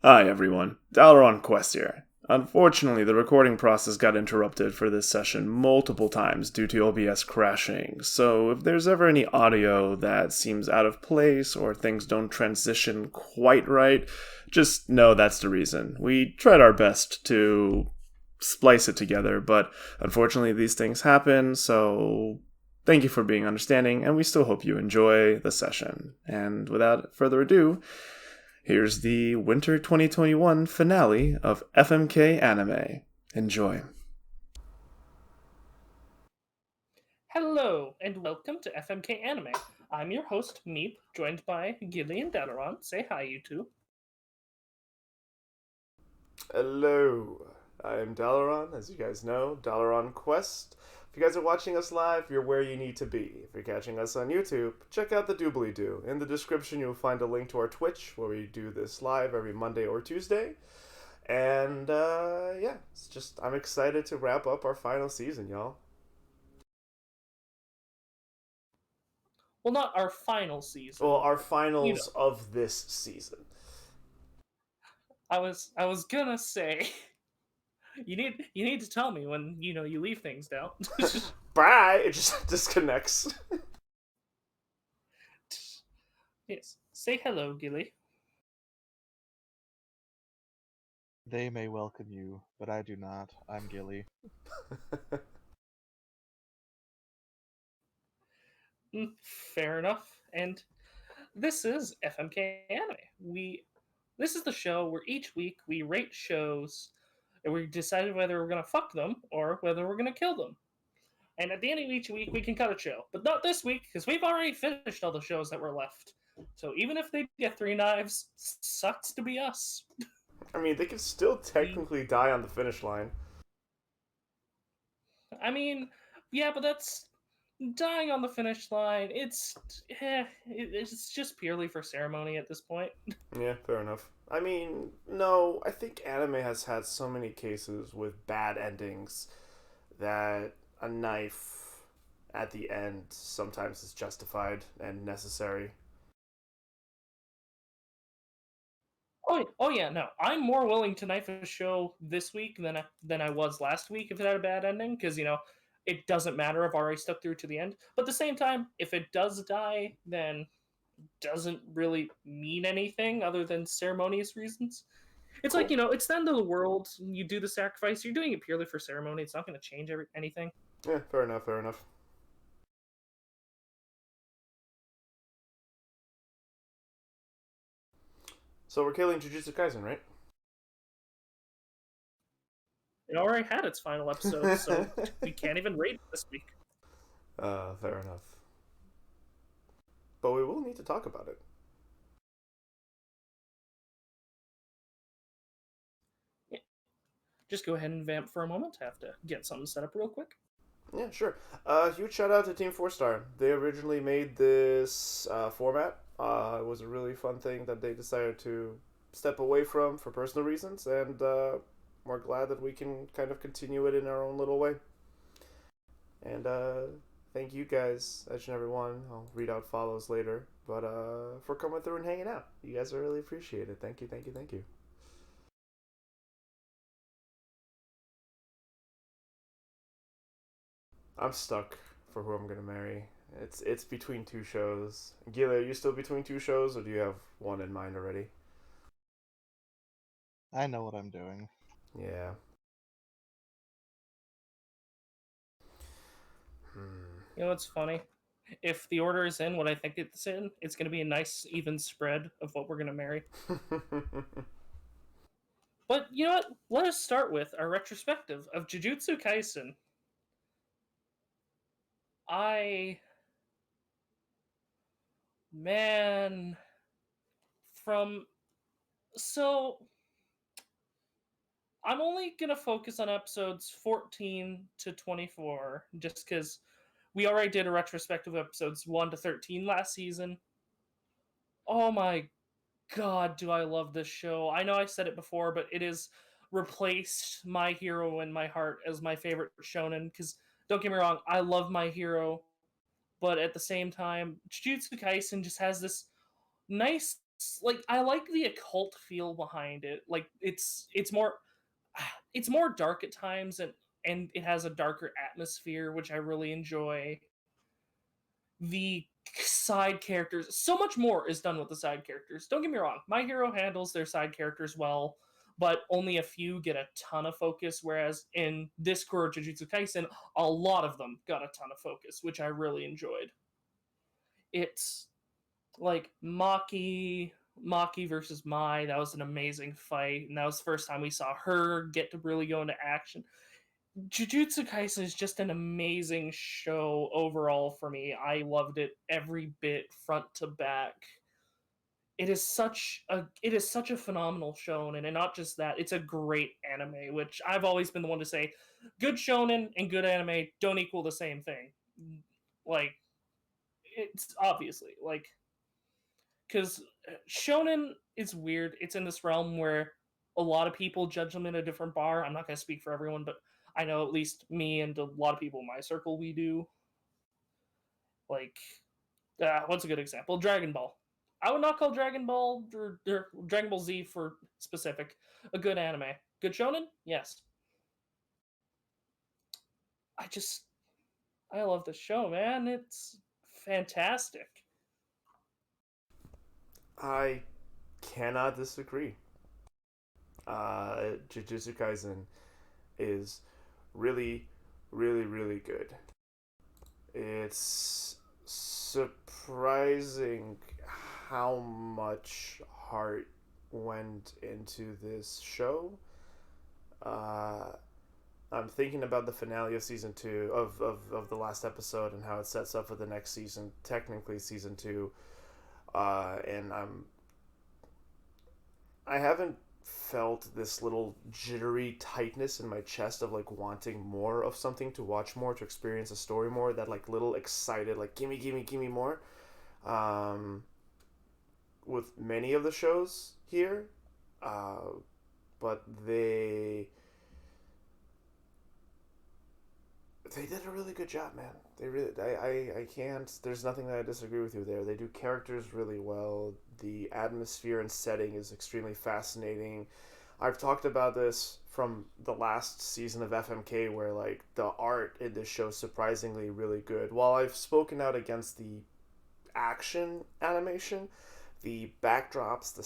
Hi everyone, Dalaran Quest here. Unfortunately, the recording process got interrupted for this session multiple times due to OBS crashing, so if there's ever any audio that seems out of place or things don't transition quite right, just know that's the reason. We tried our best to splice it together, but unfortunately these things happen, so thank you for being understanding, and we still hope you enjoy the session. And without further ado, here's the Winter 2021 finale of FMK Anime. Enjoy. Hello, and welcome to FMK Anime. I'm your host, Meep, joined by Gilly and Dalaran. Say hi, you two. Hello, I'm Dalaran, as you guys know, Dalaran Quest. If you guys are watching us live, you're where you need to be. If you're catching us on YouTube, check out the doobly doo. In the description, you'll find a link to our Twitch, where we do this live every Monday or Tuesday. And yeah, it's just I'm excited to wrap up our final season, y'all. Well, not our final season, Well, our but you know, finals of this season. I was gonna say you need to tell me when you leave things down. Bye. It just disconnects. Yes, say hello, Gilly. They may welcome you, but I do not. I'm Gilly. Fair enough. And this is FMK Anime. This is the show where each week we rate shows and we decide whether we're gonna fuck them or whether we're gonna kill them. And at the end of each week, we can cut a show. But not this week, because we've already finished all the shows that were left. So even if they get three knives, sucks to be us. I mean, they can still technically die on the finish line. I mean, yeah, but that's dying on the finish line. It's just purely for ceremony at this point. Yeah, fair enough. I mean, no, I think anime has had so many cases with bad endings that a knife at the end sometimes is justified and necessary. Oh yeah, no. I'm more willing to knife a show this week than I was last week if it had a bad ending, because it doesn't matter. I've already stuck through to the end. But at the same time, if it does die, then doesn't really mean anything other than ceremonious reasons. It's like Cool. it's the end of the world. You do the sacrifice. You're doing it purely for ceremony. It's not going to change anything. Yeah, fair enough, fair enough. So we're killing Jujutsu Kaisen, right? It already had its final episode, so we can't even rate it this week. Fair enough. But we will need to talk about it. Yeah. Just go ahead and vamp for a moment. Have to get something set up real quick. Yeah, sure. Huge shout out to Team 4 Star. They originally made this format. It was a really fun thing that they decided to step away from for personal reasons, and we're glad that we can kind of continue it in our own little way. And thank you guys, each and every one. I'll read out follows later, but for coming through and hanging out. You guys are really appreciated. Thank you, thank you, thank you. I'm stuck for who I'm gonna marry. It's between two shows. Gila, are you still between two shows, or do you have one in mind already? I know what I'm doing. Yeah. Hmm. You know what's funny? If the order is in what I think it's in, it's going to be a nice even spread of what we're going to marry. But you know what? Let us start with our retrospective of Jujutsu Kaisen. I man from so I'm only gonna focus on episodes 14 to 24 just because we already did a retrospective of episodes 1 to 13 last season. Oh my god, do I love this show. I know I said it before, but it has replaced My Hero in my heart as my favorite shonen because don't get me wrong, I love My Hero, but at the same time, Jujutsu Kaisen just has this nice like I like the occult feel behind it. Like it's more it's more dark at times, and it has a darker atmosphere, which I really enjoy. The side characters, so much more is done with the side characters. Don't get me wrong, My Hero handles their side characters well, but only a few get a ton of focus, whereas in this core Jujutsu Kaisen, a lot of them got a ton of focus, which I really enjoyed. It's like Maki versus Mai. That was an amazing fight, and that was the first time we saw her get to really go into action. Jujutsu Kaisen is just an amazing show overall for me. I loved it every bit, front to back. It is such a phenomenal shonen, and not just that, it's a great anime. Which I've always been the one to say, good shonen and good anime don't equal the same thing. Like it's obviously like because shonen is weird. It's in this realm where a lot of people judge them in a different bar. I'm not going to speak for everyone, but I know at least me and a lot of people in my circle we do. Like, what's a good example? Dragon Ball. I would not call Dragon Ball or Dragon Ball Z for specific a good anime. Good shonen, yes. I just I love the show, man. It's fantastic. I cannot disagree. Jujutsu Kaisen is really, really, really good. It's surprising how much heart went into this show. Uh, I'm thinking about the finale of season two of the last episode and how it sets up for the next season, technically season two. And I haven't felt this little jittery tightness in my chest of like wanting more of something, to watch more, to experience a story more, that like little excited like gimme gimme gimme more, um with many of the shows here. But they did a really good job, man. They really, I can't, there's nothing that I disagree with you there. They do characters really well. The atmosphere and setting is extremely fascinating. I've talked about this from the last season of FMK, where like the art in this show is surprisingly really good. While I've spoken out against the action animation, the backdrops, the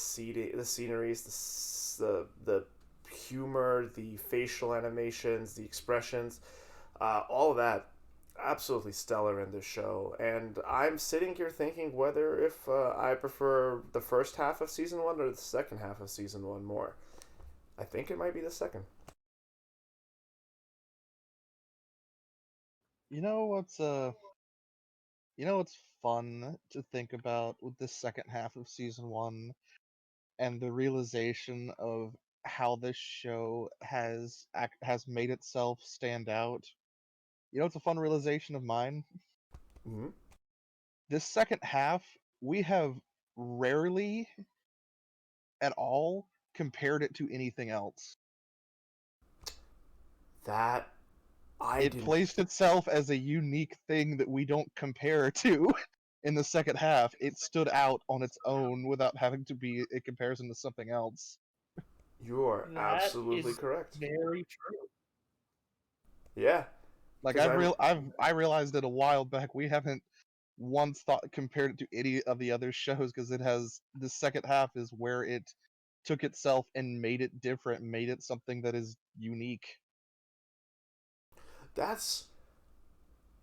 sceneries, the humor, the facial animations, the expressions, all of that absolutely stellar in this show. And I'm sitting here thinking whether if I prefer the first half of season one or the second half of season one more. I think it might be the second. You know what's fun to think about with the second half of season one and the realization of how this show has made itself stand out. You know, it's a fun realization of mine. Mm-hmm. This second half, we have rarely at all compared it to anything else. That I It didn't. placed itself as a unique thing that we don't compare to in the second half. It stood out on its own without having to be a comparison to something else. You are That absolutely is correct. very true. Yeah, Like because I'm. I realized it a while back. We haven't once thought compared it to any of the other shows because it has the second half is where it took itself and made it different, made it something that is unique. That's.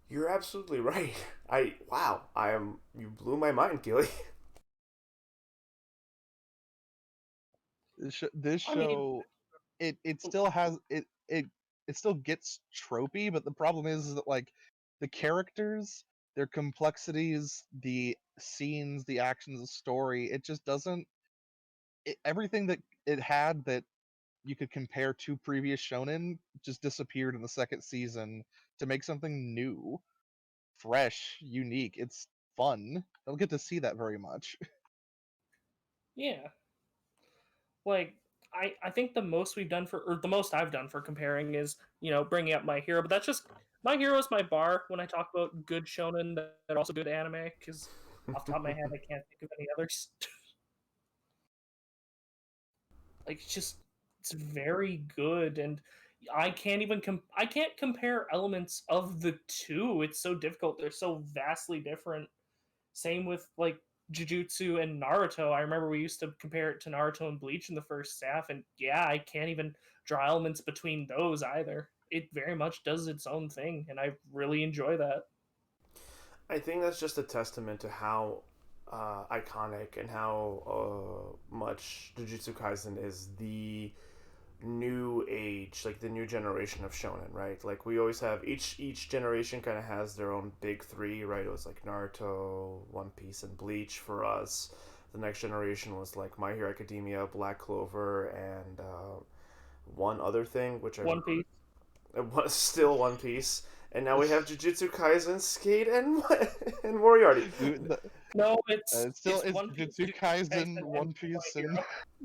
You're absolutely right. I wow. I am. You blew my mind, Gilly. This I mean, show, it still has it still gets tropey, but the problem is that like the characters, their complexities, the scenes, the actions, the story, it just doesn't. Everything that it had that you could compare to previous shonen just disappeared in the second season to make something new, fresh, unique. It's fun. I don't get to see that very much. yeah. Like I think the most we've done for or the most I've done for comparing is, bringing up My Hero, but that's just My Hero is my bar when I talk about good shonen that are also good anime, because off the top of my head I can't think of any others. Like it's very good, and I can't even I can't compare elements of the two. It's so difficult. They're so vastly different. Same with like Jujutsu and Naruto. I remember we used to compare it to Naruto and Bleach in the first half, and yeah, I can't even draw elements between those either. It very much does its own thing, and I really enjoy that. I think that's just a testament to how iconic and how much Jujutsu Kaisen is the new age, like the new generation of shonen, right? Like we always have each generation kind of has their own big three, right? It was like Naruto, One Piece, and Bleach for us. The next generation was like My Hero Academia, Black Clover, and one other thing, which I One Piece. it was still One Piece. And now we have Jujutsu Kaisen, Skate, and and Moriarty. No, it's One Piece, Jujutsu Jujutsu Kaisen, Kaisen, One and My Piece, and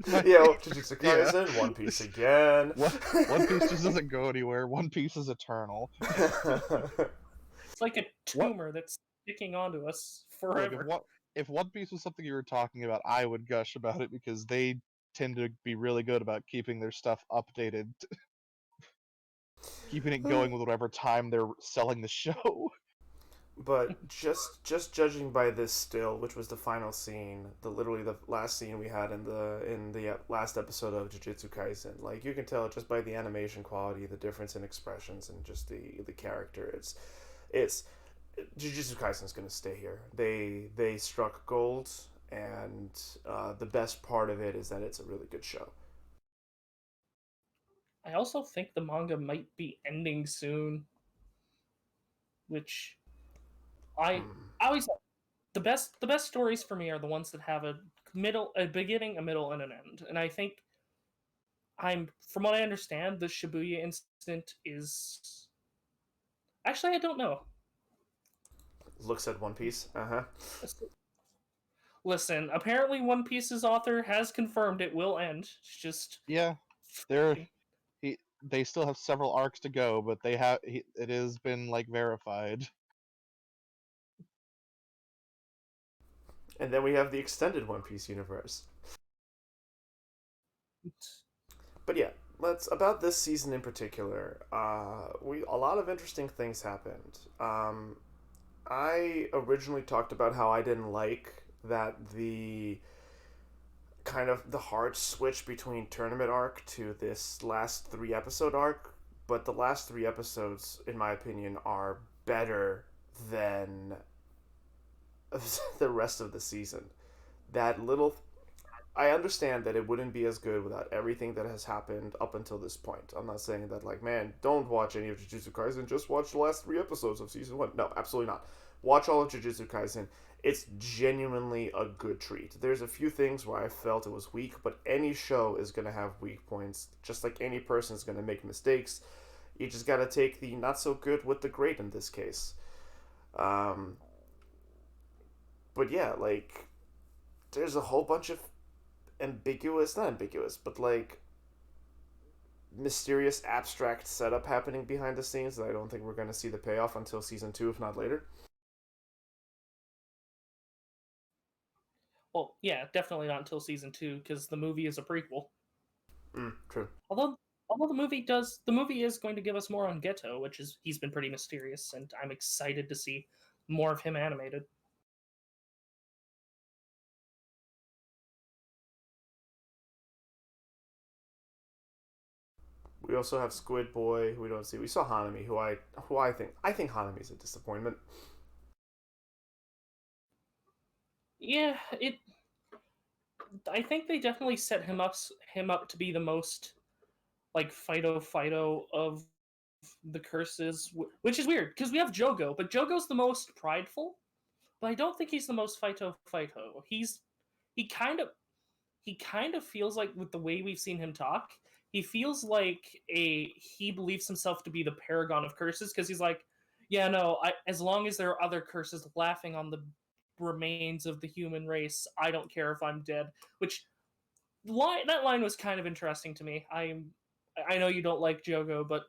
Hero. Yeah, well, Jujutsu yeah. Kaisen, One Piece again. One Piece just doesn't go anywhere. One Piece is eternal. It's like a What tumor that's sticking onto us look forever. if One Piece was something you were talking about, I would gush about it because they tend to be really good about keeping their stuff updated, keeping it going with whatever time they're selling the show. But just judging by this still, which was the final scene, the literally the last scene we had in the last episode of Jujutsu Kaisen, like you can tell just by the animation quality, the difference in expressions, and just the character. It's Jujutsu Kaisen is gonna stay here. They struck gold, and the best part of it is that it's a really good show. I also think the manga might be ending soon, which I Hmm. I always the best stories for me are the ones that have a beginning, a middle, and an end. And I think I'm from what I understand, the Shibuya incident is actually I don't know. Looks at One Piece. Uh huh. Listen, apparently One Piece's author has confirmed it will end. It's just Yeah, they're they still have several arcs to go, but it has been like verified. And then we have the extended One Piece universe. But yeah, let's about this season in particular. We a lot of interesting things happened. I originally talked about how I didn't like that the kind of the hard switch between tournament arc to this last 3 episode arc, but the last 3 episodes, in my opinion, are better than the rest of the season. That little I understand that it wouldn't be as good without everything that has happened up until this point. I'm not saying that, like, man, don't watch any of Jujutsu Kaisen, just watch the last 3 episodes of season 1. No, absolutely not. Watch all of Jujutsu Kaisen. It's genuinely a good treat. There's a few things where I felt it was weak, but any show is going to have weak points. Just like any person is going to make mistakes. You just got to take the not so good with the great in this case. Um, but yeah, like, there's a whole bunch of not ambiguous, but like mysterious abstract setup happening behind the scenes that I don't think we're going to see the payoff until season 2, if not later. well, yeah, definitely not until season 2 because the movie is a prequel. True. Although the movie is going to give us more on Ghetto, which is he's been pretty mysterious, and I'm excited to see more of him animated. We also have Squid Boy, who we don't see. We saw Hanami, who I think Hanami is a disappointment. Yeah, it. I think they definitely set him up to be the most like Fido of the curses, which is weird because we have Jogo, but Jogo's the most prideful. But I don't think he's the most Fido. He kind of he kind of feels like with the way we've seen him talk, he feels like he believes himself to be the paragon of curses because he's like, yeah, no, as long as there are other curses laughing on the remains of the human race, I don't care if I'm dead. Which that line was kind of interesting to me. I know you don't like Jogo, but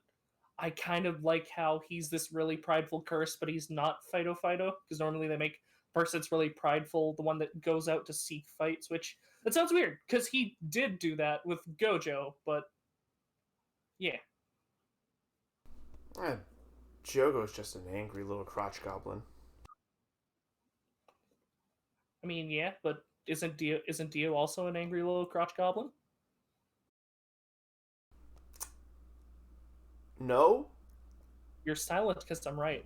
I kind of like how he's this really prideful curse, but he's not Fido because normally they make a person that's really prideful the one that goes out to seek fights, which That sounds weird because he did do that with Gojo, but yeah. Eh, Jogo's just an angry little crotch goblin. I mean, yeah, but isn't Dio also an angry little crotch goblin? No? You're silent because I'm right.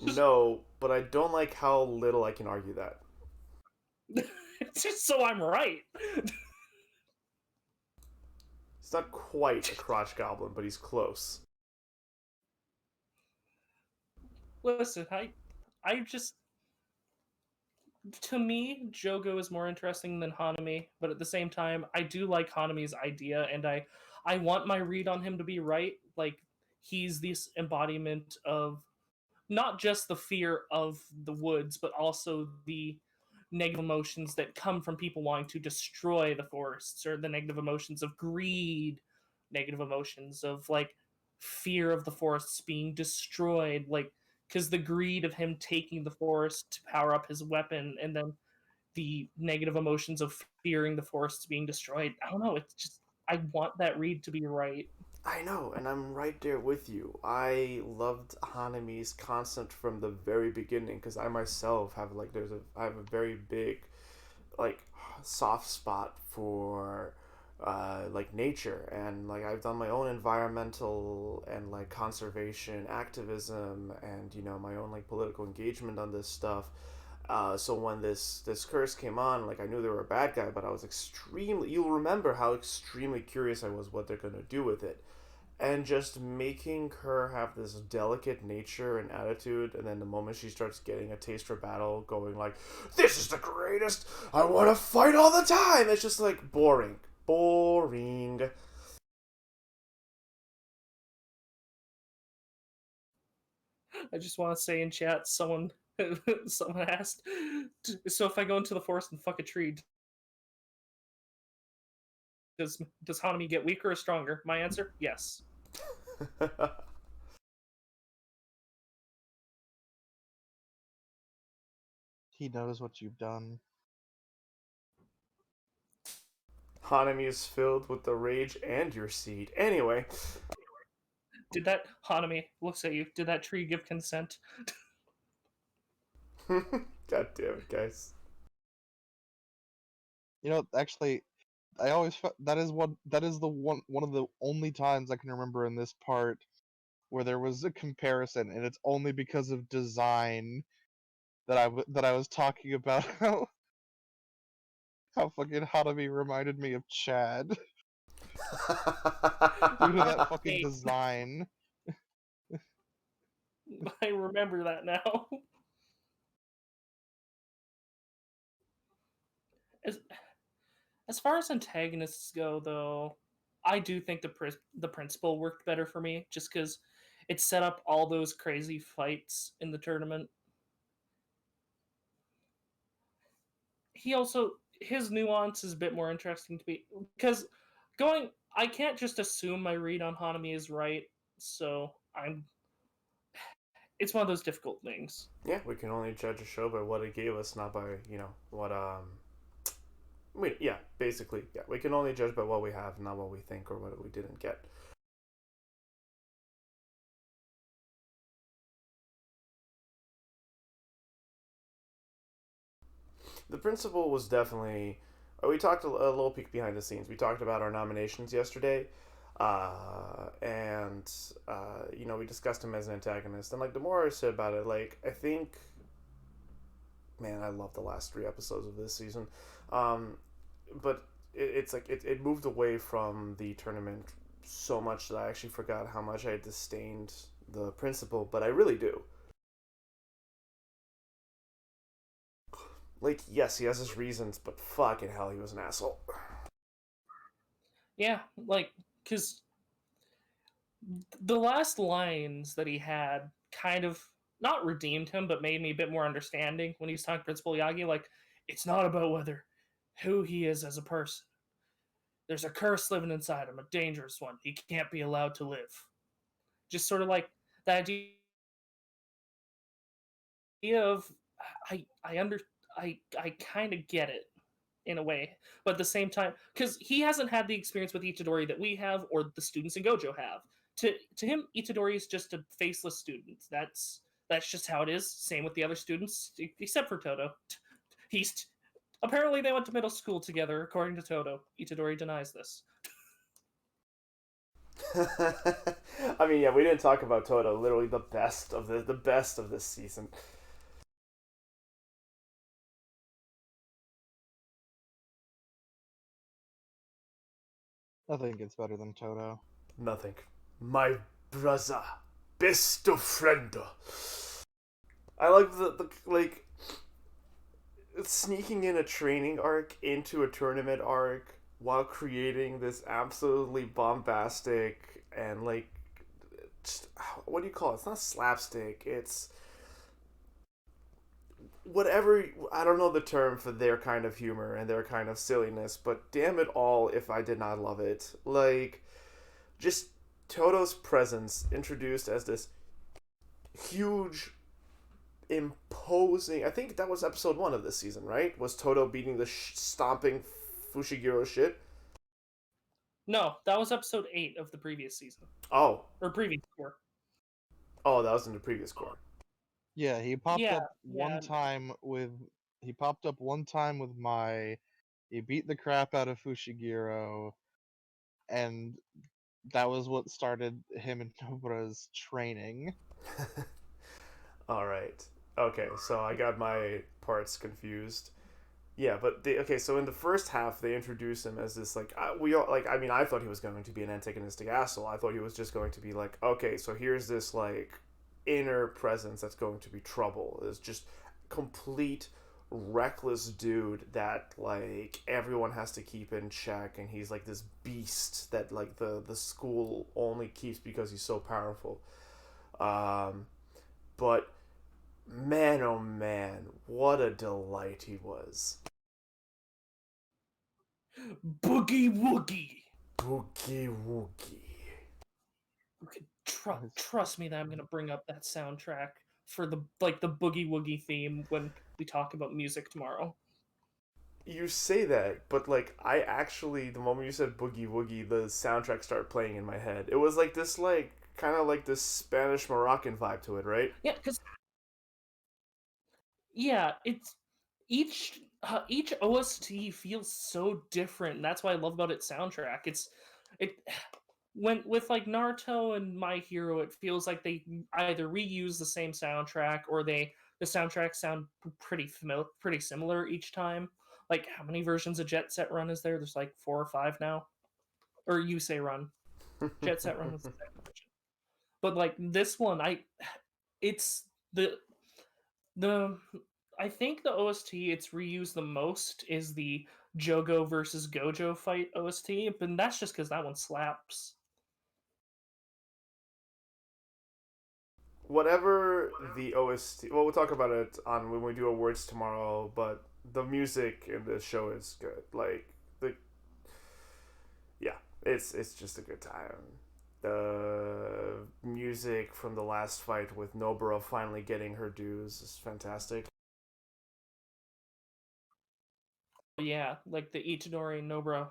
No, but I don't like how little I can argue that. It's just so I'm right. He's not quite a crotch goblin, but he's close. Listen, I just to me, Jogo is more interesting than Hanami, but at the same time, I do like Hanami's idea, and I want my read on him to be right. Like he's this embodiment of not just the fear of the woods, but also the negative emotions that come from people wanting to destroy the forests, or the negative emotions of greed, negative emotions of like fear of the forests being destroyed, like because the greed of him taking the forest to power up his weapon, and then the negative emotions of fearing the forests being destroyed. I don't know. It's just I want that read to be right. I know, and I'm right there with you. I loved Hanami's concept from the very beginning because I myself have I have a very big like soft spot for like nature, and like I've done my own environmental and like conservation activism, and my own like political engagement on this stuff. So when this curse came on, like I knew they were a bad guy, but I was extremely. You'll remember how extremely curious I was what they're gonna do with it, and just making her have this delicate nature and attitude, and then the moment she starts getting a taste for battle, going like, "This is the greatest! I want to fight all the time!" It's just like boring, boring. I just want to say in chat, someone asked, so if I go into the forest and fuck a tree, does Hanami get weaker or stronger? My answer, yes. He knows what you've done. Hanami is filled with the rage and your seed. Anyway, Did that Hanami looks at you? Did that tree give consent? god damn it, guys. Actually, that is the one of the only times I can remember in this part where there was a comparison, and it's only because of design that I was talking about how fucking Hanami reminded me of Chad due to that fucking Hey, design. I remember that now. As as far as antagonists go, though, I do think the principal worked better for me, just because it set up all those crazy fights in the tournament. He also his nuance is a bit more interesting to me because going I can't just assume my read on Hanami is right, so I'm it's one of those difficult things. Yeah, we can only judge a show by what it gave us, not by what yeah, basically, yeah, we can only judge by what we have, not what we think or what we didn't get. The principal was definitely. We talked a little peek behind the scenes. We talked about our nominations yesterday, and we discussed him as an antagonist. And like the more I said about it, like I think, man, I love the last 3 episodes of this season, but it's like it moved away from the tournament so much that I actually forgot how much I disdained the principal. But I really do. Like, yes, he has his reasons, but fucking hell, he was an asshole. Yeah, like because the last lines that he had kind of not redeemed him, but made me a bit more understanding when he was talking to Principal Yagi. Like, it's not about whether who he is as a person. There's a curse living inside him, a dangerous one. He can't be allowed to live. Just sort of like the idea of I under I kind of get it, in a way, but at the same time, because he hasn't had the experience with Itadori that we have or the students in Gojo have. To him, Itadori is just a faceless student. That's just how it is. Same with the other students, except for Toto. He's apparently they went to middle school together, according to Toto. Itadori denies this. I mean, yeah, we didn't talk about Toto. Literally the best of the best of this season. Nothing gets better than Toto. Nothing. My brother, best of friend. I like the like sneaking in a training arc into a tournament arc while creating this absolutely bombastic and like just, what do you call it? It's not slapstick. It's whatever. I don't know the term for their kind of humor and their kind of silliness, but damn it all if I did not love it. Like just Toto's presence introduced as this huge imposing. I think that was episode 1 of this season, right? Was Toto beating the stomping Fushiguro shit? No, that was episode 8 of the previous season. Oh. Or previous core. Oh, that was in the previous core. Yeah, he popped up one time with my. He beat the crap out of Fushiguro, and that was what started him and Nobara's training. All right. Okay, so I got my parts confused. Yeah, but so in the first half they introduce him as this like I thought he was going to be an antagonistic asshole. I thought he was just going to be like, okay, so here's this like inner presence that's going to be trouble. It's just complete reckless dude that like everyone has to keep in check, and he's like this beast that like the school only keeps because he's so powerful. But man, oh man, what a delight he was. Boogie Woogie. Boogie Woogie. Trust me that I'm gonna bring up that soundtrack for the Boogie Woogie theme when we talk about music tomorrow. You say that, but like I actually, the moment you said Boogie Woogie, the soundtrack started playing in my head. It was like this, like kind of like this Spanish Moroccan vibe to it, right? Yeah, because it's each OST feels so different. And that's what I love about its soundtrack. It when with like Naruto and My Hero, it feels like they either reuse the same soundtrack or the soundtracks sound pretty similar each time. Like how many versions of Jet Set Run is there? There's like 4 or 5 now, or You Say Run. Jet Set Run was the second version, but like this one, it's the I think the OST it's reused the most is the Jogo versus Gojo fight OST, but that's just because that one slaps. Whatever the OST, well, we'll talk about it on when we do awards tomorrow. But the music in this show is good. Like yeah, it's just a good time. The music from the last fight with Nobara finally getting her dues is fantastic. Yeah, like the Itadori Nobara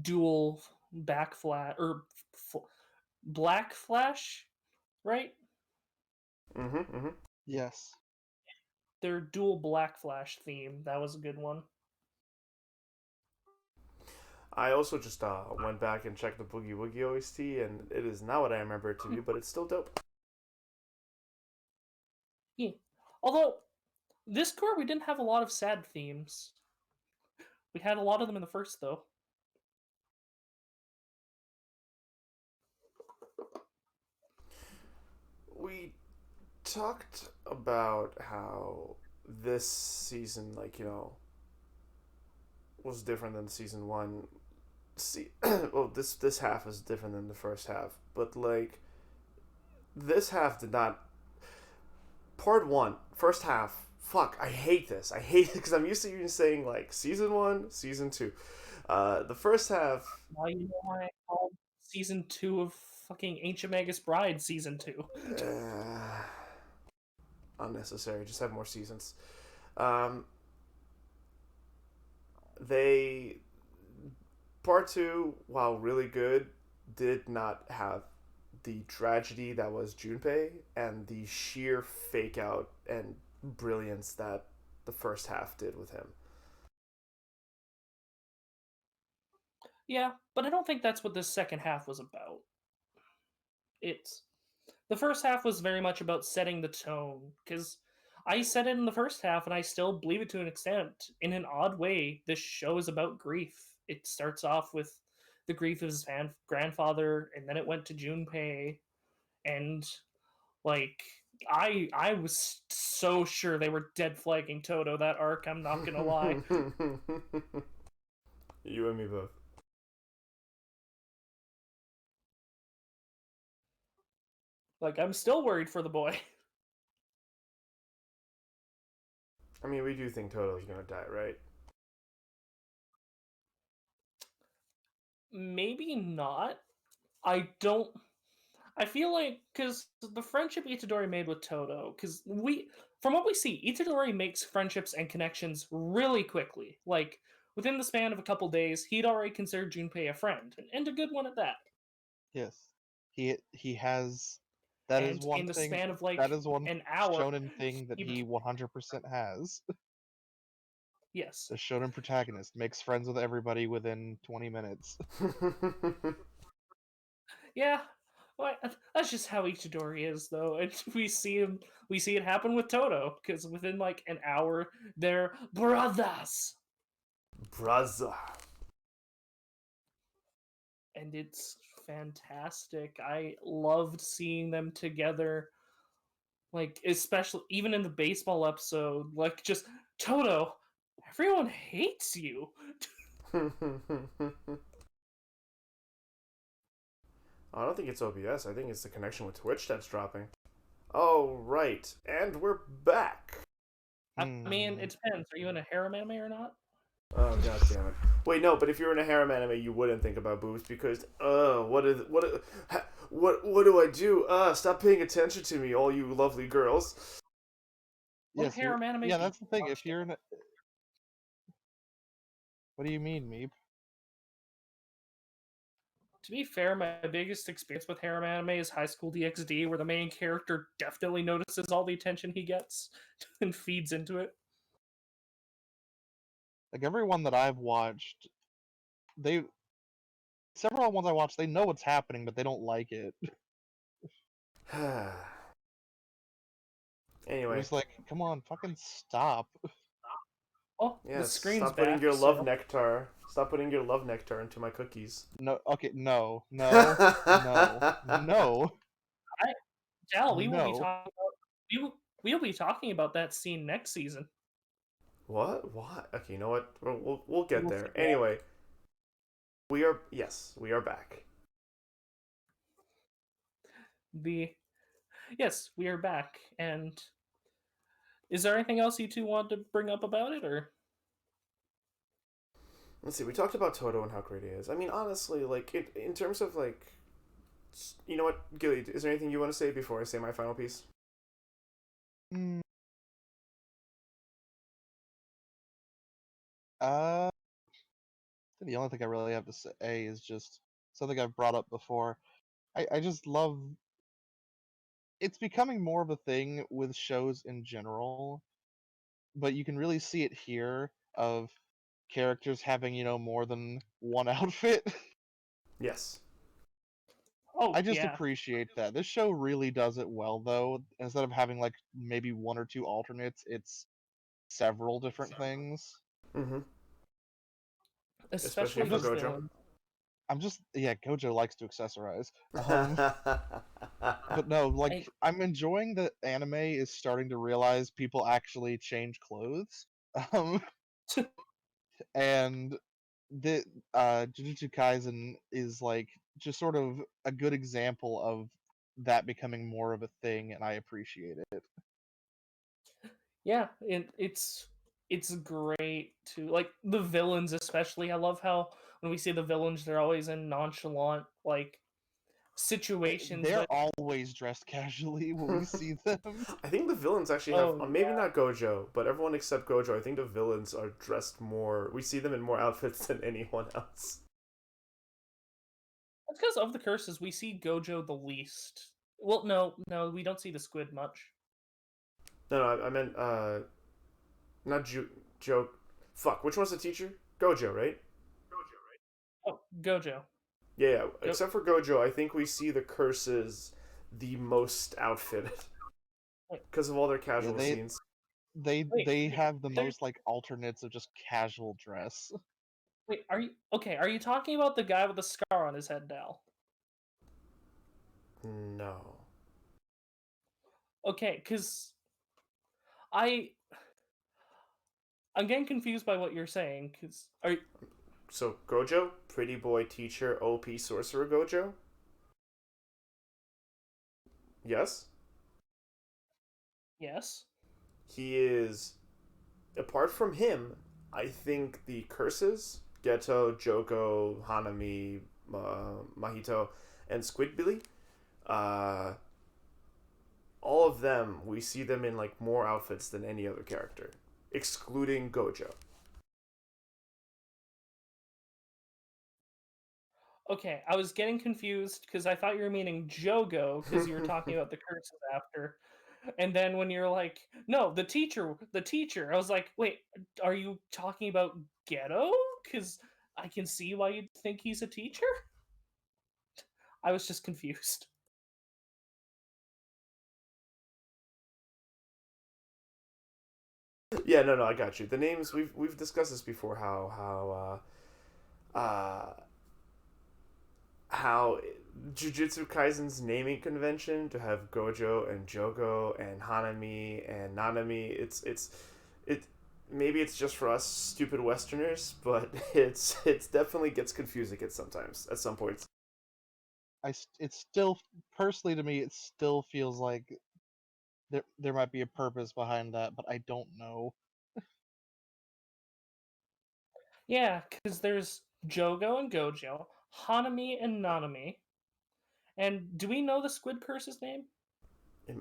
dual back flat or black flash, right? Mm-hmm. Yes. Their dual black flash theme, that was a good one. I also just went back and checked the Boogie Woogie OST, and it is not what I remember it to be, but it's still dope. Yeah. Although this core we didn't have a lot of sad themes. We had a lot of them in the first though. We talked about how this season, like, was different than season 1. Well, this half is different than the first half, but like this half did not. Part 1, first half. Fuck, I hate this. I hate it because I'm used to you saying like season 1, season 2. The first half. Now you know why I called season 2 of fucking Ancient Magus Bride season 2. Unnecessary. Just have more seasons. they part two, while really good, did not have the tragedy that was Junpei and the sheer fake out and brilliance that the first half did with him. Yeah, but I don't think that's what this second half was about. It's the first half was very much about setting the tone because I said it in the first half and I still believe it to an extent. In an odd way, this show is about grief. It starts off with the grief of his grandfather, and then it went to Junpei, and like I was so sure they were dead flagging Toto that arc. I'm not gonna lie. You and me both. Like I'm still worried for the boy. I mean, we do think Toto's gonna die, right? Maybe not. I don't. I feel like because the friendship Itadori made with Toto, because from what we see, Itadori makes friendships and connections really quickly. Like within the span of a couple days, he'd already considered Junpei a friend, and a good one at that. Yes, he has. That is And one in the thing. span of That like is one an hour, shonen thing that he he 100% has. yes, The shonen protagonist makes friends with everybody within 20 minutes. yeah. Well, that's just how Itadori is, though, and we see it happen with Toto because within like an hour, they're brothers. Braza. And it's fantastic. I loved seeing them together. Like, especially even in the baseball episode, like just Toto, everyone hates you. I don't think it's OBS. I think it's the connection with Twitch that's dropping. Oh, right. And we're back. I mean, it depends. Are you in a harem anime or not? Oh, god damn it. Wait, no, but if you're in a harem anime, you wouldn't think about boobs because, what do I do? Stop paying attention to me, all you lovely girls. What Yes, harem anime? yeah, do you that's the thing. watch? If you're in a... What do you mean, Meep? To be fair, my biggest experience with harem anime is High School DxD, where the main character definitely notices all the attention he gets and feeds into it. Like, everyone that I've watched, they... Several ones I watched, they know what's happening, but they don't like it. They're Anyway, just like, come on, fucking stop. Oh, the yes, screen's stop putting back, your love so... nectar. Stop putting your love nectar into my cookies. No, okay, no, no, no, no, Dal, we will be no. talking about we'll be talking about that scene next season. What? What? Okay, you know what? We'll get We'll there. figure out. Anyway, we are back. Yes, we are back. And is there anything else you two want to bring up about it, or Let's see. We talked about Toto and how great he is. I mean, honestly, like in terms of like, you know what, Gilly? Is there anything you want to say before I say my final piece? Mm. Uh, the only thing I really have to say is just something I've brought up before. I just love. It's becoming more of a thing with shows in general, but you can really see it here of characters having, more than one outfit. Yes. oh I just yeah, appreciate that. This show really does it well, though. Instead of having like maybe one or two alternates, it's several different things. Mm-hmm. Especially especially for the Gojo. villain. I'm just yeah, Gojo likes to accessorize. But no, like I, I'm enjoying that anime is starting to realize people actually change clothes. Um, and the Jujutsu Kaisen is like just sort of a good example of that becoming more of a thing, and I appreciate it. yeah, it's great to like the villains especially. I love how when we see the villains, they're always in nonchalant like situations They're that always dressed casually when we see them. I think the villains actually have maybe not Gojo, but everyone except Gojo. I think the villains are dressed more. We see them in more outfits than anyone else. That's because of the curses we see Gojo the least. Well, no, we don't see the squid much. No, I meant not Joke. Fuck, which one's the teacher? Gojo, right? Oh, Gojo. Yeah. Except for Gojo, I think we see the curses the most outfitted because of all their casual scenes. They have the most like alternates of just casual dress. Wait, are you okay? Are you talking about the guy with the scar on his head now? No. Okay, because I I'm getting confused by what you're saying. Because are you, So Gojo, pretty boy teacher, OP sorcerer Gojo. Yes, yes? he is. Apart from him, I think the curses Geto, Joko, Hanami, Mahito, and Squidbilly, uh, all of them we see them in like more outfits than any other character, excluding Gojo. Okay, I was getting confused because I thought you were meaning Jogo because you were talking about the curses after. And then when you're like, no, the teacher, I was like, wait, are you talking about Ghetto? Because I can see why you'd think he's a teacher. I was just confused. Yeah, no, I got you. The names we've discussed this before. How Jujutsu Kaisen's naming convention to have Gojo and Jogo and Hanami and Nanami. It maybe it's just for us stupid Westerners, but it's definitely gets confusing at sometimes at some points. It still personally to me it still feels like there might be a purpose behind that, but I don't know. Yeah, because there's Jogo and Gojo, Hanami and Nanami. And do we know the Squid Curse's name?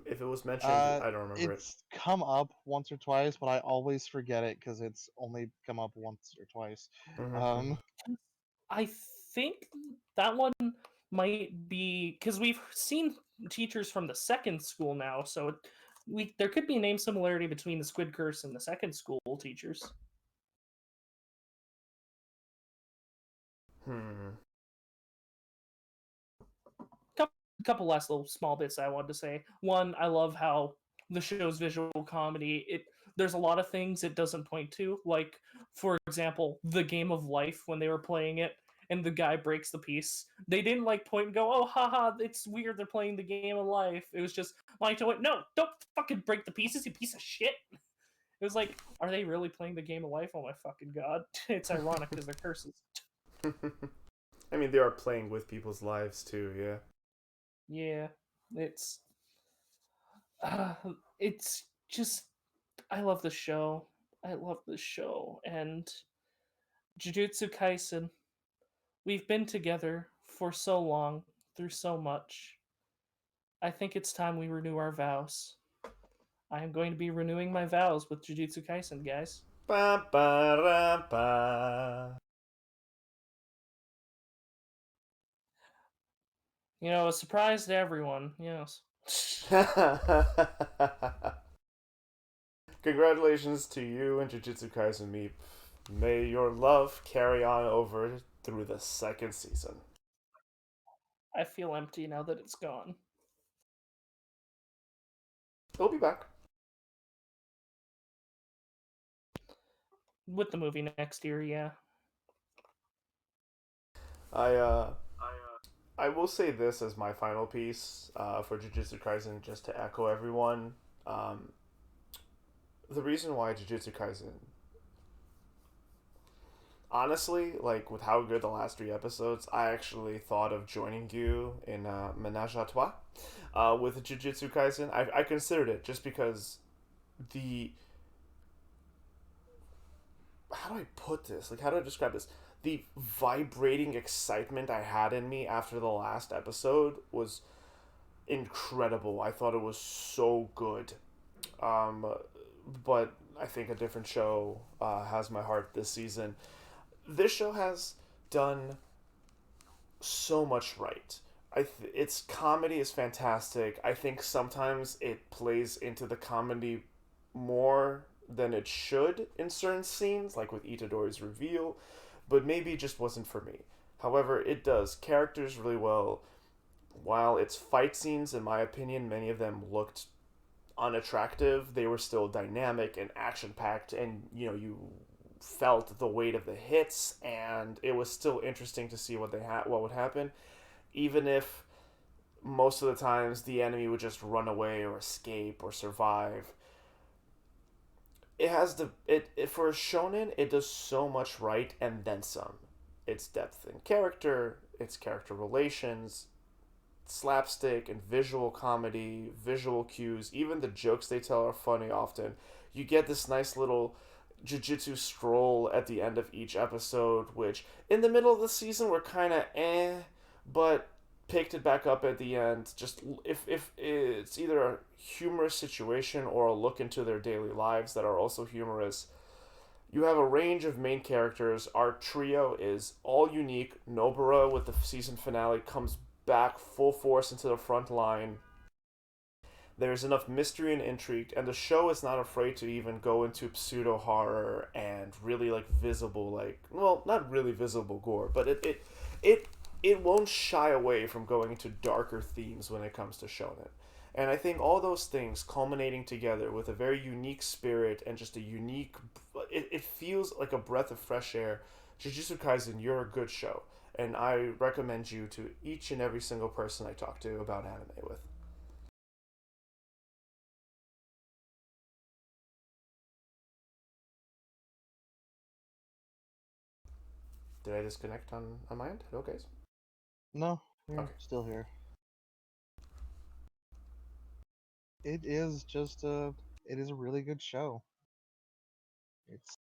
If it was mentioned, Uh, I don't remember it. it's come up once or twice, but I always forget it because it's only come up once or twice. Mm-hmm. I think that one might be because we've seen teachers from the second school now, so there could be a name similarity between the Squid Curse and the second school teachers. Hmm. Couple last little small bits I wanted to say. One, I love how the show's visual comedy. There's a lot of things it doesn't point to, like for example, the game of life when they were playing it and the guy breaks the piece. They didn't like point and go, "Oh, haha, it's weird they're playing the game of life." It was just like, "No, don't fucking break the pieces, you piece of shit." It was like, are they really playing the game of life? Oh my fucking god! It's ironic because they're curses. I mean, they are playing with people's lives too. Yeah. Yeah, it's uh, it's just I love the show. I love the show and Jujutsu Kaisen. We've been together for so long through so much. I think it's time we renew our vows. I am going to be renewing my vows with Jujutsu Kaisen, guys. Ba, ba, ra, ba. You know, a surprise to everyone. Yes. Congratulations to you and Jujutsu Kaisen Meep. May your love carry on over through the second season. I feel empty now that it's gone. We'll be back. With the movie next year, yeah. I uh I will say this as my final piece for Jujutsu Kaisen, just to echo everyone. Um, the reason why Jujutsu Kaisen, honestly, like with how good the last 3 episodes, I actually thought of joining you in Menage a Trois with Jujutsu Kaisen. I considered it just because the how do I put this? Like, how do I describe this? the vibrating excitement I had in me after the last episode was incredible. I thought it was so good. Um, but I think a different show has my heart this season. This show has done so much right. Its comedy is fantastic. I think sometimes it plays into the comedy more than it should in certain scenes, like with Itadori's reveal, but maybe it just wasn't for me. However, it does characters really well. While its fight scenes, in my opinion, many of them looked unattractive, they were still dynamic and action packed, and you felt the weight of the hits, and it was still interesting to see what would happen, even if most of the times the enemy would just run away or escape or survive. It has it for a shonen. It does so much right and then some. Its depth in character, its character relations, slapstick and visual comedy, visual cues, even the jokes they tell are funny often. You get this nice little jujitsu stroll at the end of each episode, which in the middle of the season were kind of but picked it back up at the end. Just if it's either a humorous situation or a look into their daily lives that are also humorous. You have a range of main characters. Our trio is all unique. Nobara, with the season finale, comes back full force into the front line. There's enough mystery and intrigue, and the show is not afraid to even go into pseudo horror and really like visible, like, well, not really visible gore, but it won't shy away from going into darker themes when it comes to shonen. And I think all those things culminating together with a very unique spirit and just a unique, it feels like a breath of fresh air. Jujutsu Kaisen, you're a good show, and I recommend you to each and every single person I talk to about anime with. Did I disconnect on my end? Hello, guys? No, you're Okay. still here. It is just a. It is a really good show. It's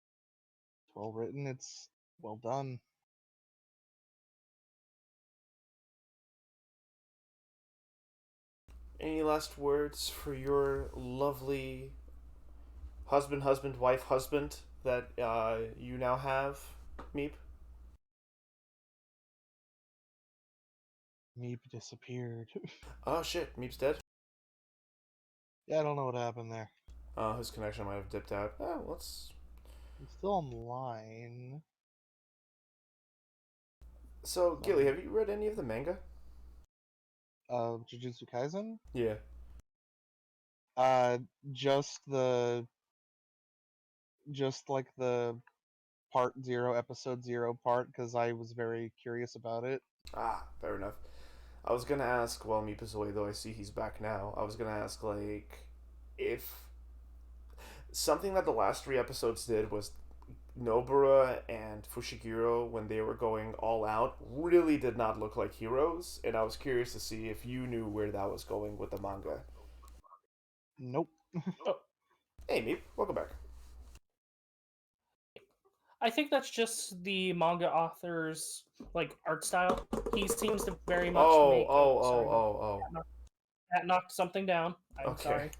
well written. It's well done. Any last words for your lovely husband, wife, husband that you now have, Meep? Meep disappeared. Oh shit, Meep's dead. Yeah, I don't know what happened there. His connection might have dipped out. Oh, let's. He's still online. So, Gilly, So, have you read any of the manga? Jujutsu Kaisen. Yeah. Uh, just the just like the part zero, episode zero part, because I was very curious about it. Ah, fair enough. I was gonna ask while Meep is away, though I see he's back now. I was gonna ask, like, if something that the last three episodes did was Nobara and Fushiguro, when they were going all out, really did not look like heroes, and I was curious to see if you knew where that was going with the manga. Nope. Oh, Hey, Meep, welcome back. I think that's just the manga author's like art style. He seems to very much Oh, make. Oh, oh, sorry, my oh, cat knocked something down. oh. I'm Okay. sorry.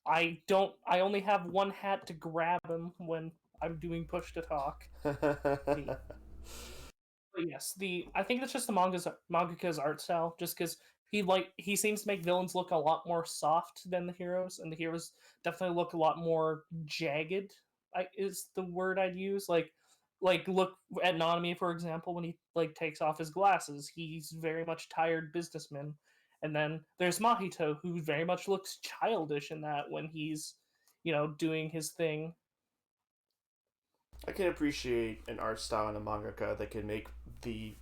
I don't. I only have one hat to grab him when I'm doing push to talk. The But yes, the I think that's just the mangaka's art style. Just because he seems to make villains look a lot more soft than the heroes, and the heroes definitely look a lot more jagged. Is the word I'd use. Like look at Nanami for example when he like takes off his glasses. He's very much tired businessman. And then there's Mahito who very much looks childish in that when he's doing his thing. I can appreciate an art style in a mangaka that can make the,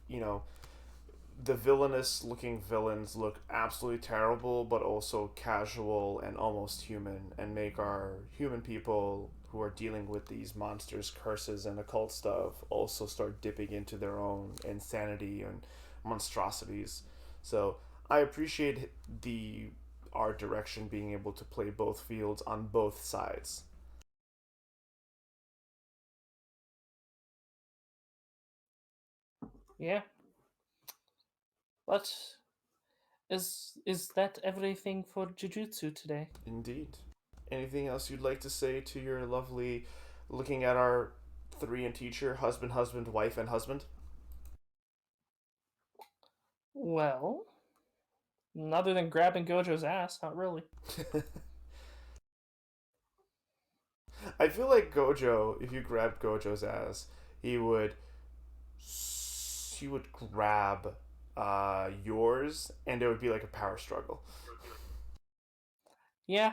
the villainous looking villains look absolutely terrible, but also casual and almost human, and make our human people who are dealing with these monsters, curses, and occult stuff also start dipping into their own insanity and monstrosities. So I appreciate the art direction being able to play both fields on both sides. Yeah, but is that everything for Jujutsu today? Indeed. Anything else you'd like to say to your lovely, looking at our three and teacher, husband, husband, wife, and husband? Well, other than grabbing Gojo's ass, not really. I feel like Gojo, if you grabbed Gojo's ass, he would grab yours, and it would be like a power struggle. Yeah,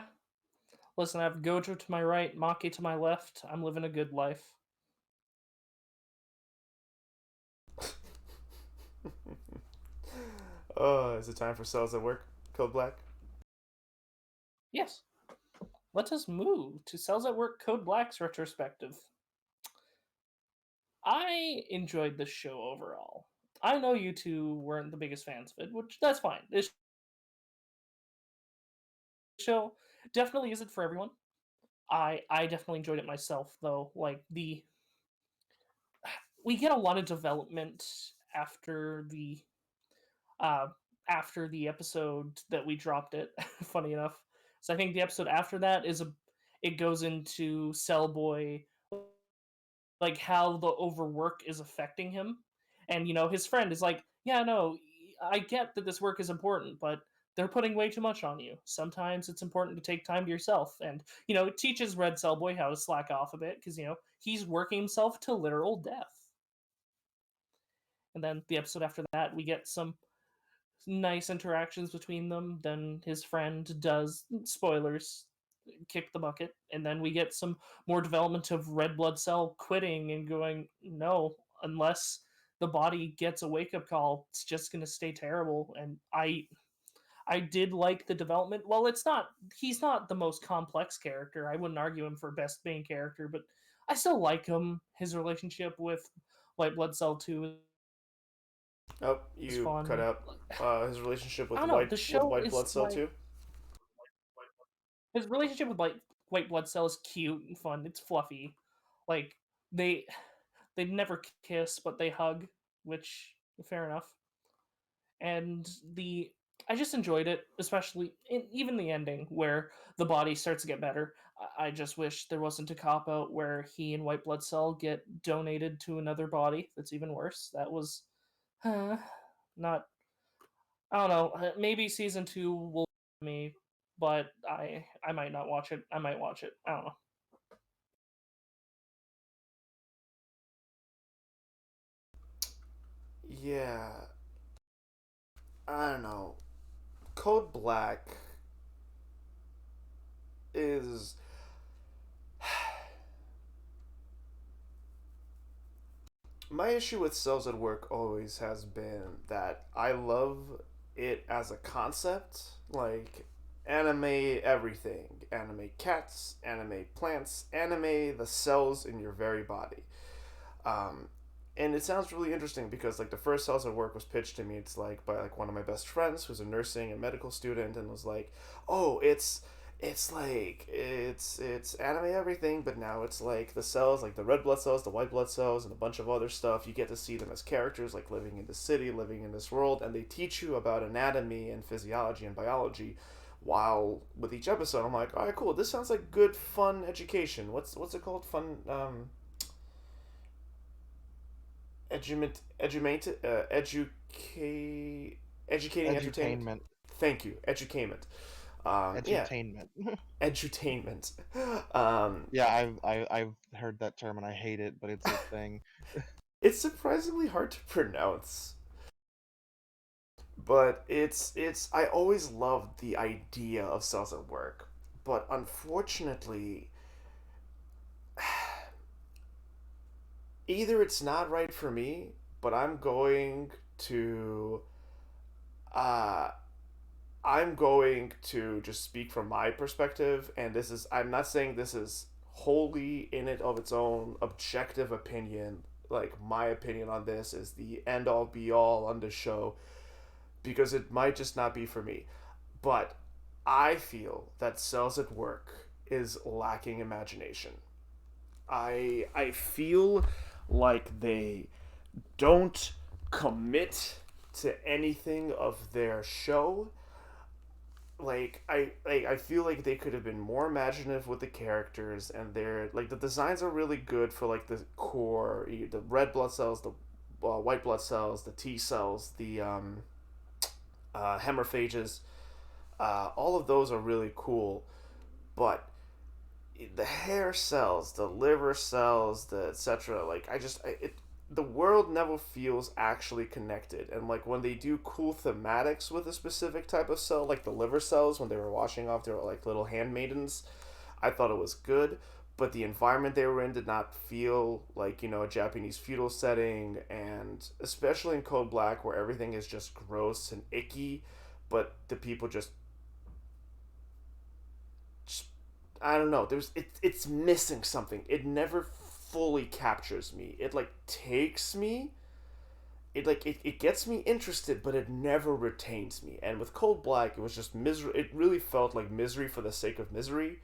listen, I have Gojo to my right, Maki to my left. I'm living a good life. Is it time for Cells at Work? Code Black? Yes. Let us move to Cells at Work Code Black's retrospective. I enjoyed this show overall. I know you two weren't the biggest fans of it, which that's fine. This show definitely isn't for everyone. I definitely enjoyed it myself though. Like the we get a lot of development after the uh after the episode that we dropped it. Funny enough, so I think the episode after that is a it goes into Cell Boy, like how the overwork is affecting him, and his friend is like, yeah, no, I get that this work is important, but they're putting way too much on you. Sometimes it's important to take time to yourself, and it teaches Red Cell Boy how to slack off a bit because he's working himself to literal death. And then the episode after that, we get some nice interactions between them. Then his friend does, spoilers, kick the bucket, and then we get some more development of Red Blood Cell quitting and going, no, unless the body gets a wake up call, it's just going to stay terrible. And I did like the development. Well, he's not the most complex character. I wouldn't argue him for best main character, but I still like him. His relationship with White Blood Cell 2 Oh, is you cut fun. out his relationship I with don't know. The show White is Blood Cell like too. his relationship with White Blood Cell is cute and fun. It's fluffy. Like they they never kiss, but they hug, which fair enough. And the I just enjoyed it, especially even the ending where the body starts to get better. I just wish there wasn't a cop out where he and White Blood Cell get donated to another body that's even worse. That was not. I don't know. Maybe season 2 will me, but I might not watch it. I might watch it. I don't know. Yeah, I don't know. Code Black is my issue with Cells at Work always has been that I love it as a concept, like anime everything, anime cats, anime plants, anime the cells in your very body. Um, and it sounds really interesting because like the first Cells at Work was pitched to me. It's like by like one of my best friends who's a nursing and medical student, and was like, oh, it's anime everything, but now it's like the cells, like the red blood cells, the white blood cells, and a bunch of other stuff. You get to see them as characters, like living in the city, living in this world, and they teach you about anatomy and physiology and biology. While with each episode, I'm like, all right, cool. This sounds like good, fun education. What's it called? Fun, educate, educating entertainment. Edutainment. Thank you, educainment. Yeah, Edutainment. edutainment. Yeah, I've heard that term and I hate it, but it's a thing. It's surprisingly hard to pronounce, but it's. I always loved the idea of cells at work, but unfortunately, either it's not right for me, but to. Uh, I'm going to just speak from my perspective, and this is. I'm not saying this is wholly in it of its own objective opinion. Like my opinion on this is the end all be all on the show because it might just not be for me. But I feel that Cells at Work is lacking imagination. I feel like they don't commit to anything of their show. I feel like they could have been more imaginative with the characters, and they're like the designs are really good for like the core, the red blood cells, the white blood cells, the T cells, the hemorrhages. All of those are really cool, but the hair cells, the liver cells, the etc. The world never feels actually connected. And like when they do cool thematics with a specific type of cell, like the liver cells when they were washing off their like little handmaidens, I thought it was good. But the environment they were in did not feel like, a Japanese feudal setting, and especially in Code Black where everything is just gross and icky, but the people just I don't know. It's missing something. It never fully captures me. It like takes me. It gets me interested, but it never retains me. And with Cold Black, it was just misery. It really felt like misery for the sake of misery.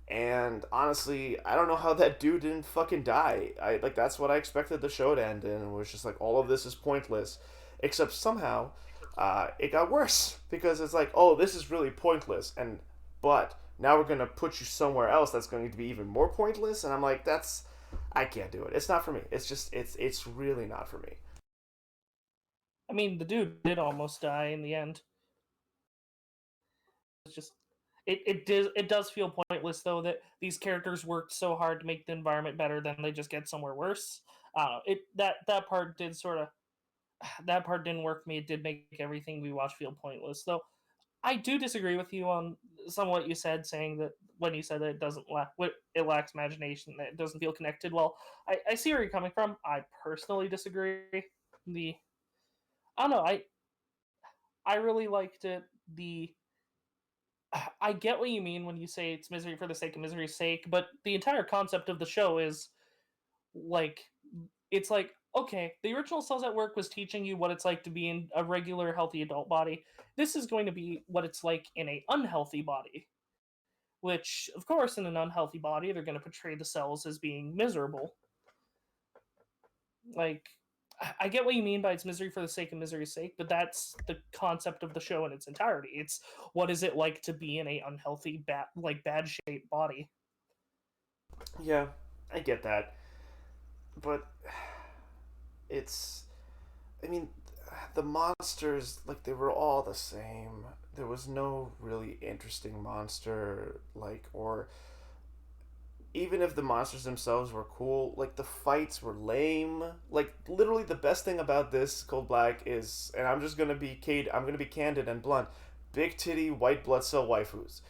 And honestly, I don't know how that dude didn't fucking die. I like that's what I expected the show to end in. And it was just like all of this is pointless, except somehow, it got worse because it's like, oh, this is really pointless, and but now we're gonna put you somewhere else that's going to be even more pointless, and I'm like, I can't do it. It's not for me. It's really not for me. I mean, the dude did almost die in the end. It's just it does feel pointless though that these characters worked so hard to make the environment better, then they just get somewhere worse. That part did sort of that part didn't work for me. It did make everything we watched feel pointless. Though I do disagree with you on some of what you said, saying that when you said that it lacks imagination, that it doesn't feel connected. Well, I see where you're coming from. I personally disagree. The I don't know. I really liked it. The I get what you mean when you say it's misery for the sake of misery's sake, but the entire concept of the show is like it's like okay, the original Cells at Work was teaching you what it's like to be in a regular healthy adult body. This is going to be what it's like in a unhealthy body. Which, of course, in an unhealthy body, they're going to portray the cells as being miserable. Like, I get what you mean by it's misery for the sake of misery's sake, but that's the concept of the show in its entirety. It's what is it like to be in a unhealthy, bad shaped body. Yeah, I get that, but it's. I mean, the monsters like they were all the same. There was no really interesting monster or even if the monsters themselves were cool, like the fights were lame. Like literally, the best thing about this Cold Black is, and I'm gonna be candid and blunt, big titty white blood cell waifus.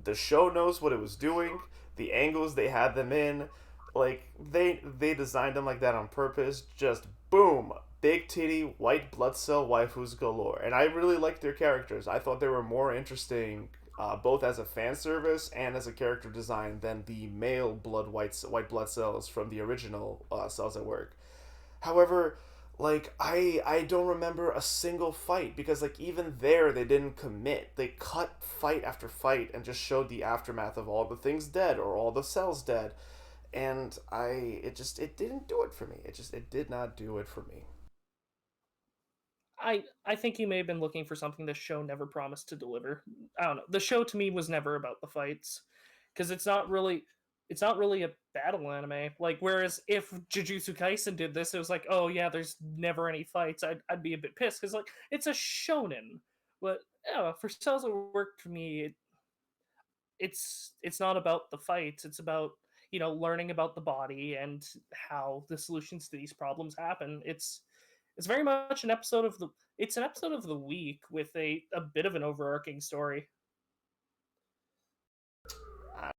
The show knows what it was doing. The angles they had them in, like they designed them like that on purpose. Just boom, big titty white blood cell waifus galore, and I really liked their characters. I thought they were more interesting, both as a fan service and as a character design than the male white blood cells from the original Cells at Work. However, like I don't remember a single fight because like even there they didn't commit. They cut fight after fight and just showed the aftermath of all the things dead or all the cells dead. And it didn't do it for me. It did not do it for me. I think you may have been looking for something the show never promised to deliver. I don't know. The show to me was never about the fights because it's not really a battle anime. Like whereas if Jujutsu Kaisen did this, it was like, oh yeah, there's never any fights. I'd be a bit pissed because like it's a shonen. But yeah, for Cells it worked for me. It's not about the fights. It's about learning about the body and how the solutions to these problems happen. It's very much an episode of the week with a bit of an overarching story. I,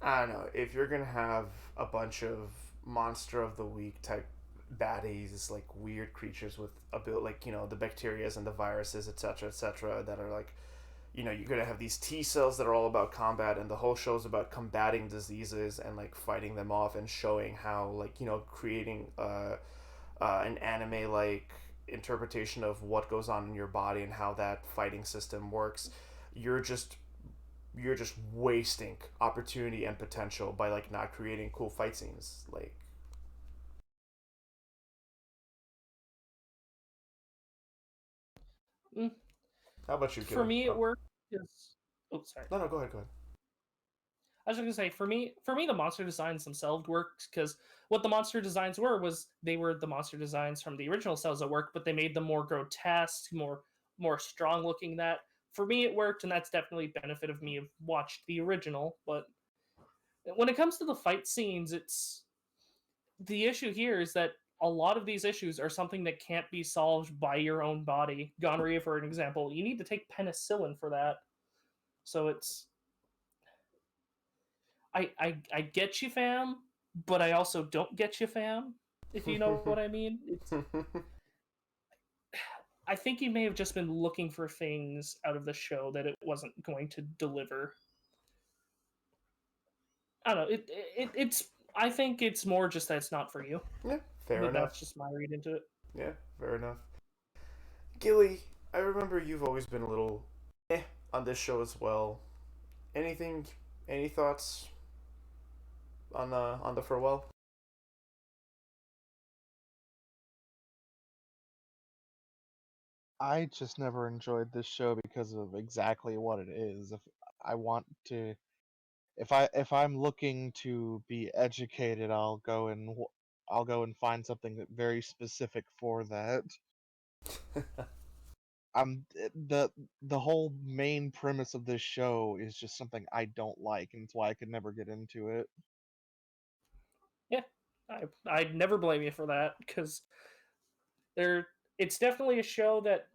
I don't know if you're gonna have a bunch of monster of the week type baddies, like weird creatures with a bit like the bacterias and the viruses, etc., that are like you're gonna have these T cells that are all about combat, and the whole show is about combating diseases and like fighting them off and showing how creating an anime like interpretation of what goes on in your body and how that fighting system works. You're just you're just wasting opportunity and potential by like not creating cool fight scenes. Like Mm, How about you, For Gilly? me, it worked. Oh, sorry. No, go ahead. I was just gonna say, for me, the monster designs themselves worked because what the monster designs was they were the monster designs from the original cells that worked, but they made them more grotesque, more strong looking. That for me it worked, and that's definitely benefit of me have watched the original. But when it comes to the fight scenes, it's the issue here is that a lot of these issues are something that can't be solved by your own body. Gonorrhea, for an example, you need to take penicillin for that. So it's I get you, fam, but I also don't get you, fam. If you know what I mean. I think he may have just been looking for things out of the show that it wasn't going to deliver. I don't know. It's. I think it's more just that it's not for you. Yeah, fair But enough. that's just my read into it. Yeah, fair enough. Gilly, I remember you've always been a little on this show as well. Anything, any thoughts on the farewell? I just never enjoyed this show because of exactly what it is. If I want to, if I'm looking to be educated, I'll go and find something very specific for that. The whole main premise of this show is just something I don't like, and it's why I could never get into it. Yeah, I'd never blame you for that because there. It's definitely a show that.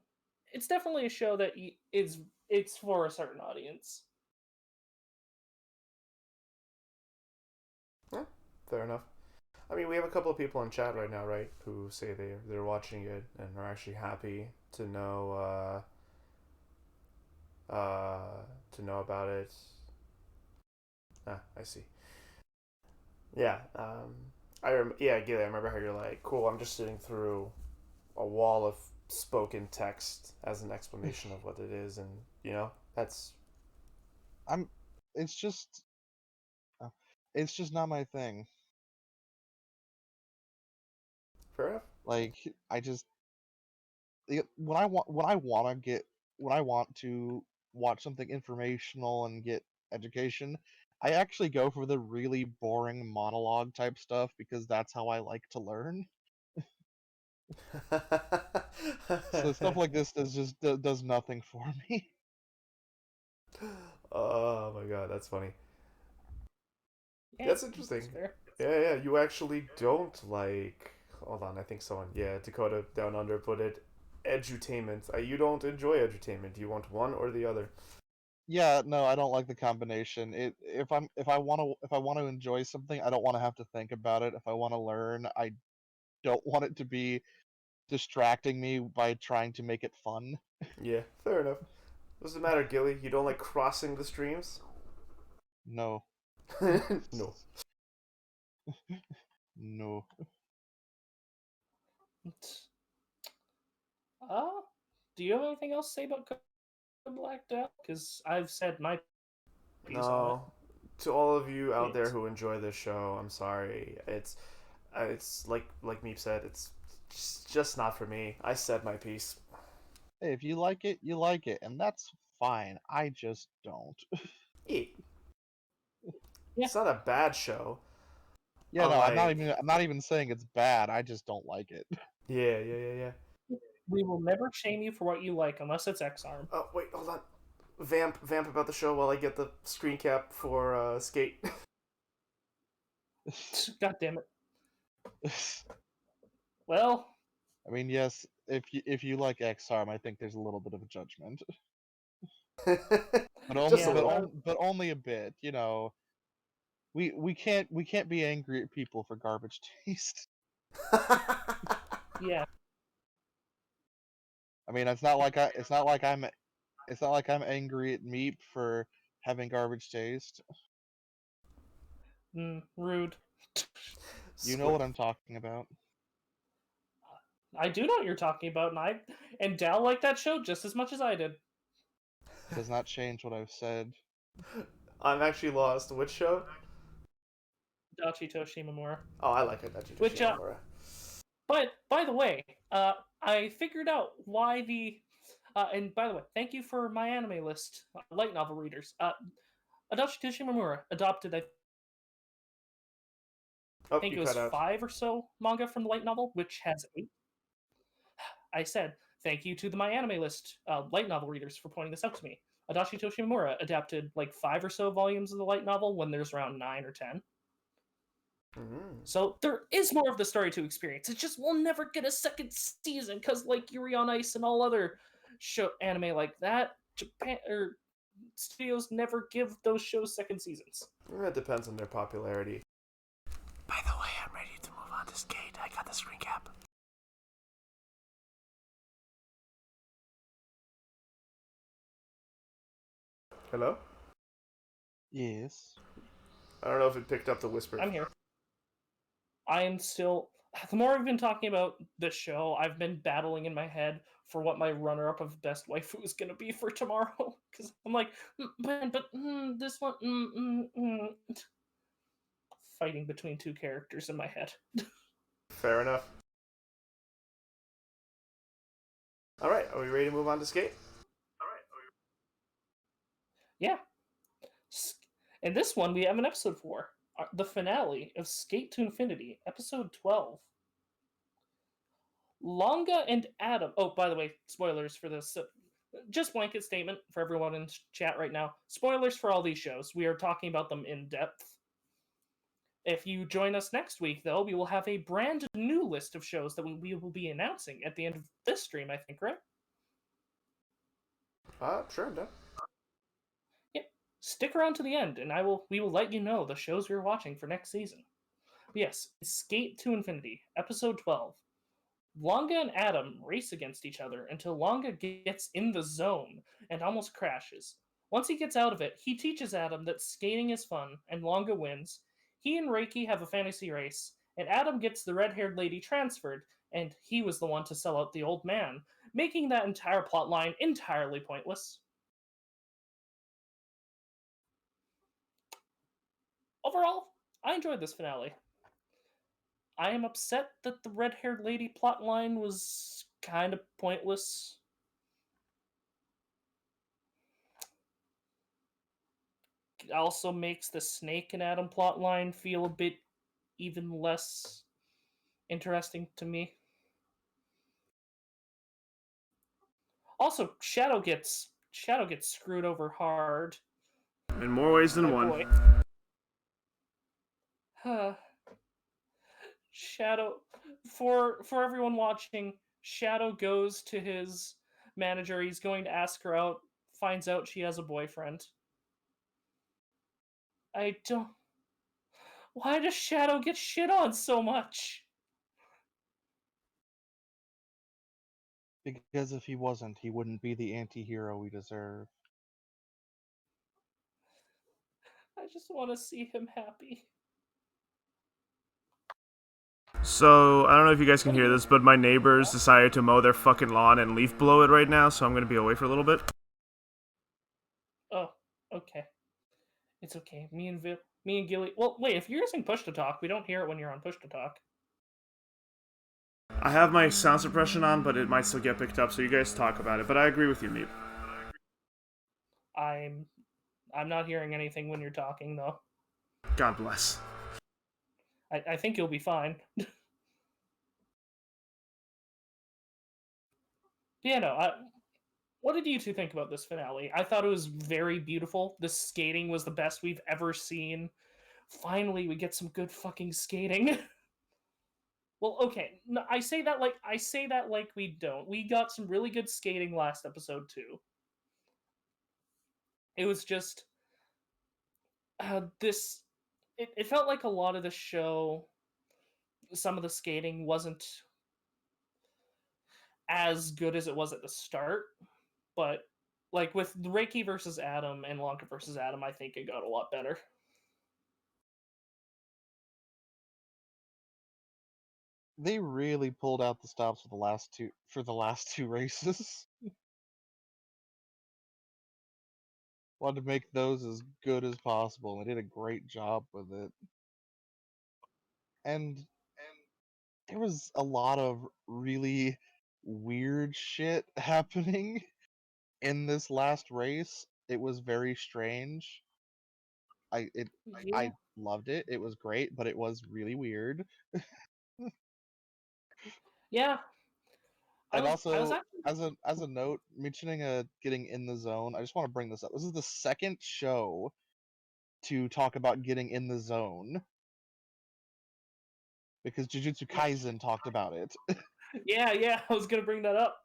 It's definitely a show that is. It's for a certain audience. Yeah, fair enough. I mean, we have a couple of people in chat right now, right, who say they're watching it and are actually happy to know about it. Ah, I see. Yeah. Yeah, Gilly, I remember how you're like, cool. I'm just sitting through a wall of spoken text as an explanation of what it is, and that's I'm. It's just. uh, It's just not my thing. fair enough. Like I just when I want to watch something informational and get education, I actually go for the really boring monologue type stuff because that's how I like to learn. So stuff like this does nothing for me. Oh my god, that's funny. Yeah, That's interesting. that's fair. Yeah, you actually don't like. Hold on, I think someone. Yeah, Dakota Down Under put it. Edutainment. You don't enjoy edutainment. You want one or the other. Yeah, no, I don't like the combination. If I want to enjoy something, I don't want to have to think about it. If I want to learn, I don't want it to be distracting me by trying to make it fun. Yeah, fair enough. Doesn't matter, Gilly. You don't like crossing the streams? No, No. no. Uh, do you have anything else to say about Blacked Out? Because I've said my piece on it. No. To all of you out there who enjoy this show, I'm sorry. It's like Meep said. It's just not for me. I said my piece. Hey, if you like it, you like it, and that's fine. I just don't. Yeah. Yeah. It's not a bad show. Yeah, no, Unlike, I'm not even saying it's bad. I just don't like it. yeah. We will never shame you for what you like unless it's X Arm. Oh wait, hold on. Vamp about the show while I get the screen cap for Skate. God damn it. Well, I mean, yes, if you like XARM, I think there's a little bit of a judgment, Just a yeah, little. but only a bit. You know, we can't be angry at people for garbage taste. yeah. I mean, it's not like I'm angry at Meep for having garbage taste. Rude. You know what I'm talking about. I do know what you're talking about, and Dal liked that show just as much as I did. Does not change what I've said. I'm actually lost. Which show? Dachito Shimamura. Oh, I like it. That's Which, But by the way, I figured out why the And by the way, thank you for my anime list, light novel readers. Adachi Toshimamura adopted, I Oh, think you it was cut out. 5 or so manga from the light novel, which has 8. I said, thank you to the My Anime List light novel readers for pointing this out to me. Adachi Toshimura adapted like 5 or so volumes of the light novel when there's around 9 or 10. So there is more of the story to experience. It's just we'll never get a second season because, like Yuri on Ice and all other show anime like that, Japan or studios never give those shows second seasons. It depends on their popularity. By the way, I'm ready to move on to Skate. I got the screen cap. Hello? Yes. I don't know if it picked up the whisper. I'm here. I am still. The more I've been talking about this show, I've been battling in my head for what my runner-up of best waifu is going to be for tomorrow. Because I'm like, this one, fighting between two characters in my head. Fair enough. Alright, are we ready to move on to Skate? Yeah. And this one we have an episode for. The finale of Skate to Infinity, episode 12. Longa and Adam. Oh, by the way, spoilers for this. Just blanket statement for everyone in chat right now. Spoilers for all these shows. We are talking about them in depth. If you join us next week, though, we will have a brand new list of shows that we will be announcing at the end of this stream, I think, right? Sure, I'm done. Yep. Stick around to the end, and we will let you know the shows we're watching for next season. Yes, Skate to Infinity, episode 12. Longa and Adam race against each other until Longa gets in the zone and almost crashes. Once he gets out of it, he teaches Adam that skating is fun, and Longa wins. He and Reiki have a fantasy race, and Adam gets the red-haired lady transferred, and he was the one to sell out the old man, making that entire plotline entirely pointless. Overall, I enjoyed this finale. I am upset that the red-haired lady plotline was kind of pointless. It also makes the Snake and Adam plotline feel a bit even less interesting to me. Also, Shadow gets screwed over hard. In more ways than one. Boy. Shadow, for everyone watching, Shadow goes to his manager. He's going to ask her out. Finds out she has a boyfriend. I don't. Why does Shadow get shit on so much? Because if he wasn't, he wouldn't be the anti-hero we deserve. I just want to see him happy. So, I don't know if you guys can hear this, but my neighbors decided to mow their fucking lawn and leaf blow it right now, so I'm gonna be away for a little bit. Oh, okay. It's okay. Me and Gilly. Well, wait. If you're using push to talk, we don't hear it when you're on push to talk. I have my sound suppression on, but it might still get picked up, so you guys talk about it. But I agree with you, Meep. I'm not hearing anything when you're talking though. God bless. I think you'll be fine. Yeah, no. What did you two think about this finale? I thought it was very beautiful. The skating was the best we've ever seen. Finally, we get some good fucking skating. Well, okay. No, I say that like we don't. We got some really good skating last episode too. It was just this. It felt like a lot of the show. Some of the skating wasn't as good as it was at the start, but like with Reiki versus Adam and Lonka versus Adam, I think it got a lot better. They really pulled out the stops for the last two races. Wanted to make those as good as possible, and they did a great job with it. And there was a lot of really weird shit happening. in this last race, it was very strange. Yeah, I loved it. It was great, but it was really weird. yeah. And I was also, actually as a note, mentioning getting in the zone, I just want to bring this up. This is the second show to talk about getting in the zone because Jujutsu Kaisen talked about it. yeah. I was gonna bring that up.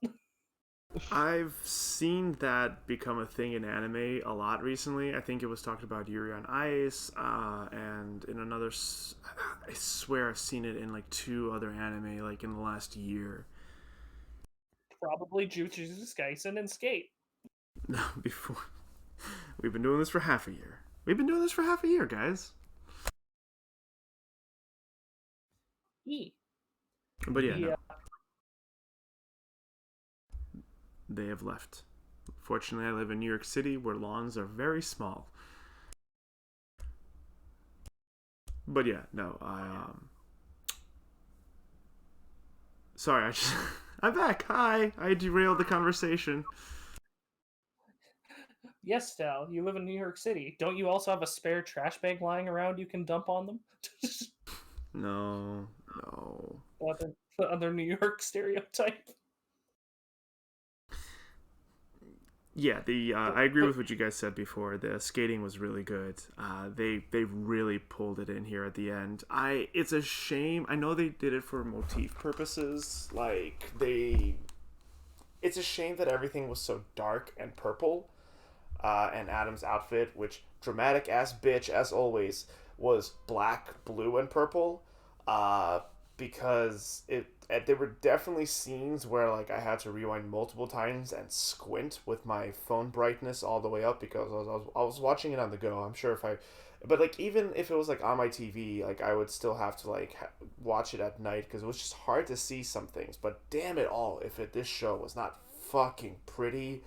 I've seen that become a thing in anime a lot recently. I think it was talked about Yuri on Ice, and in another. I swear I've seen it in like 2 other anime, like in the last year. Probably Jujutsu Kaisen and Skate. No, before. We've been doing this for half a year. We've been doing this for half a year, guys. E. But yeah, The no, they have left. Fortunately, I live in New York City where lawns are very small. But yeah, no, sorry, I just. I'm back. Hi. I derailed the conversation. Yes, Stal, you live in New York City. Don't you also have a spare trash bag lying around you can dump on them? No, no. The other New York stereotype. Yeah, the But, I agree but with what you guys said before. The skating was really good. They really pulled it in here at the end. It's a shame. I know they did it for motif purposes. It's a shame that everything was so dark and purple. And Adam's outfit, which dramatic ass bitch as always, was black, blue, and purple. Uh, because there were definitely scenes where like I had to rewind multiple times and squint with my phone brightness all the way up because I was watching it on the go. I'm sure if I, but like even if it was like on my TV, like I would still have to like watch it at night because it was just hard to see some things. But damn it all, if this show was not fucking pretty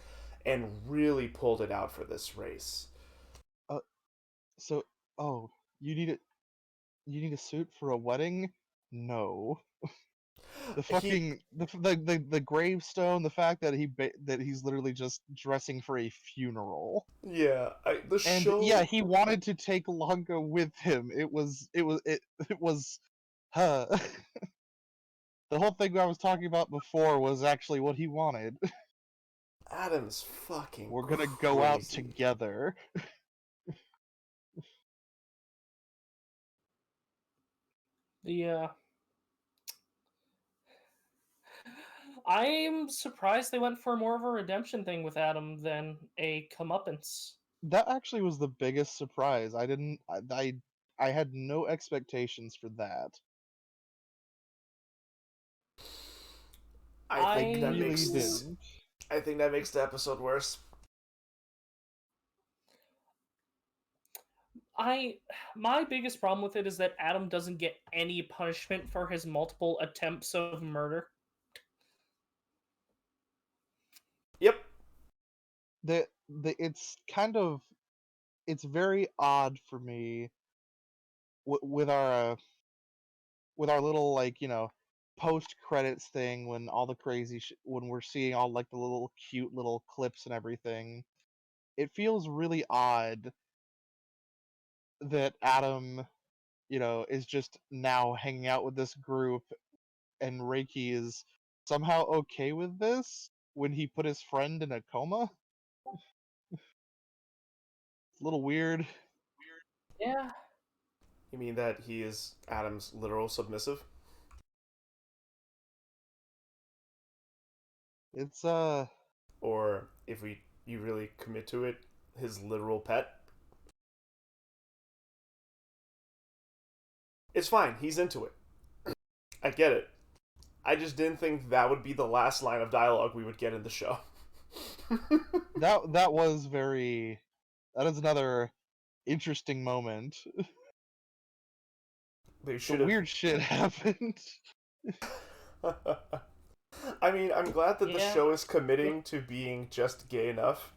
and really pulled it out for this race. Uh, so, oh, you need a you need a suit for a wedding? No. The He, fucking the gravestone, the fact that that he's literally just dressing for a funeral. yeah, the And yeah, show. he wanted to take Lanka with him. It was huh. The whole thing I was talking about before was actually what he wanted. Adam's fucking We're gonna go out crazy. together. the I'm surprised they went for more of a redemption thing with Adam than a comeuppance. That actually was the biggest surprise. I didn't I had no expectations for that. I I think that really I makes didn't. I think that makes the episode worse. I my biggest problem with it is that Adam doesn't get any punishment for his multiple attempts of murder. Yep. The it's kind of it's very odd for me with our little like post credits thing when all the when we're seeing all like the little cute little clips and everything. It feels really odd that Adam is just now hanging out with this group and Reiki is somehow okay with this when he put his friend in a coma. It's a little weird. Yeah. You mean that he is Adam's literal submissive? It's Or if you really commit to it, his literal pet? It's fine. He's into it. I get it. I just didn't think that would be the last line of dialogue we would get in the show. that was very that is another interesting moment. They Some should have. weird shit happened. I mean, I'm glad that the Yeah. show is committing to being just gay enough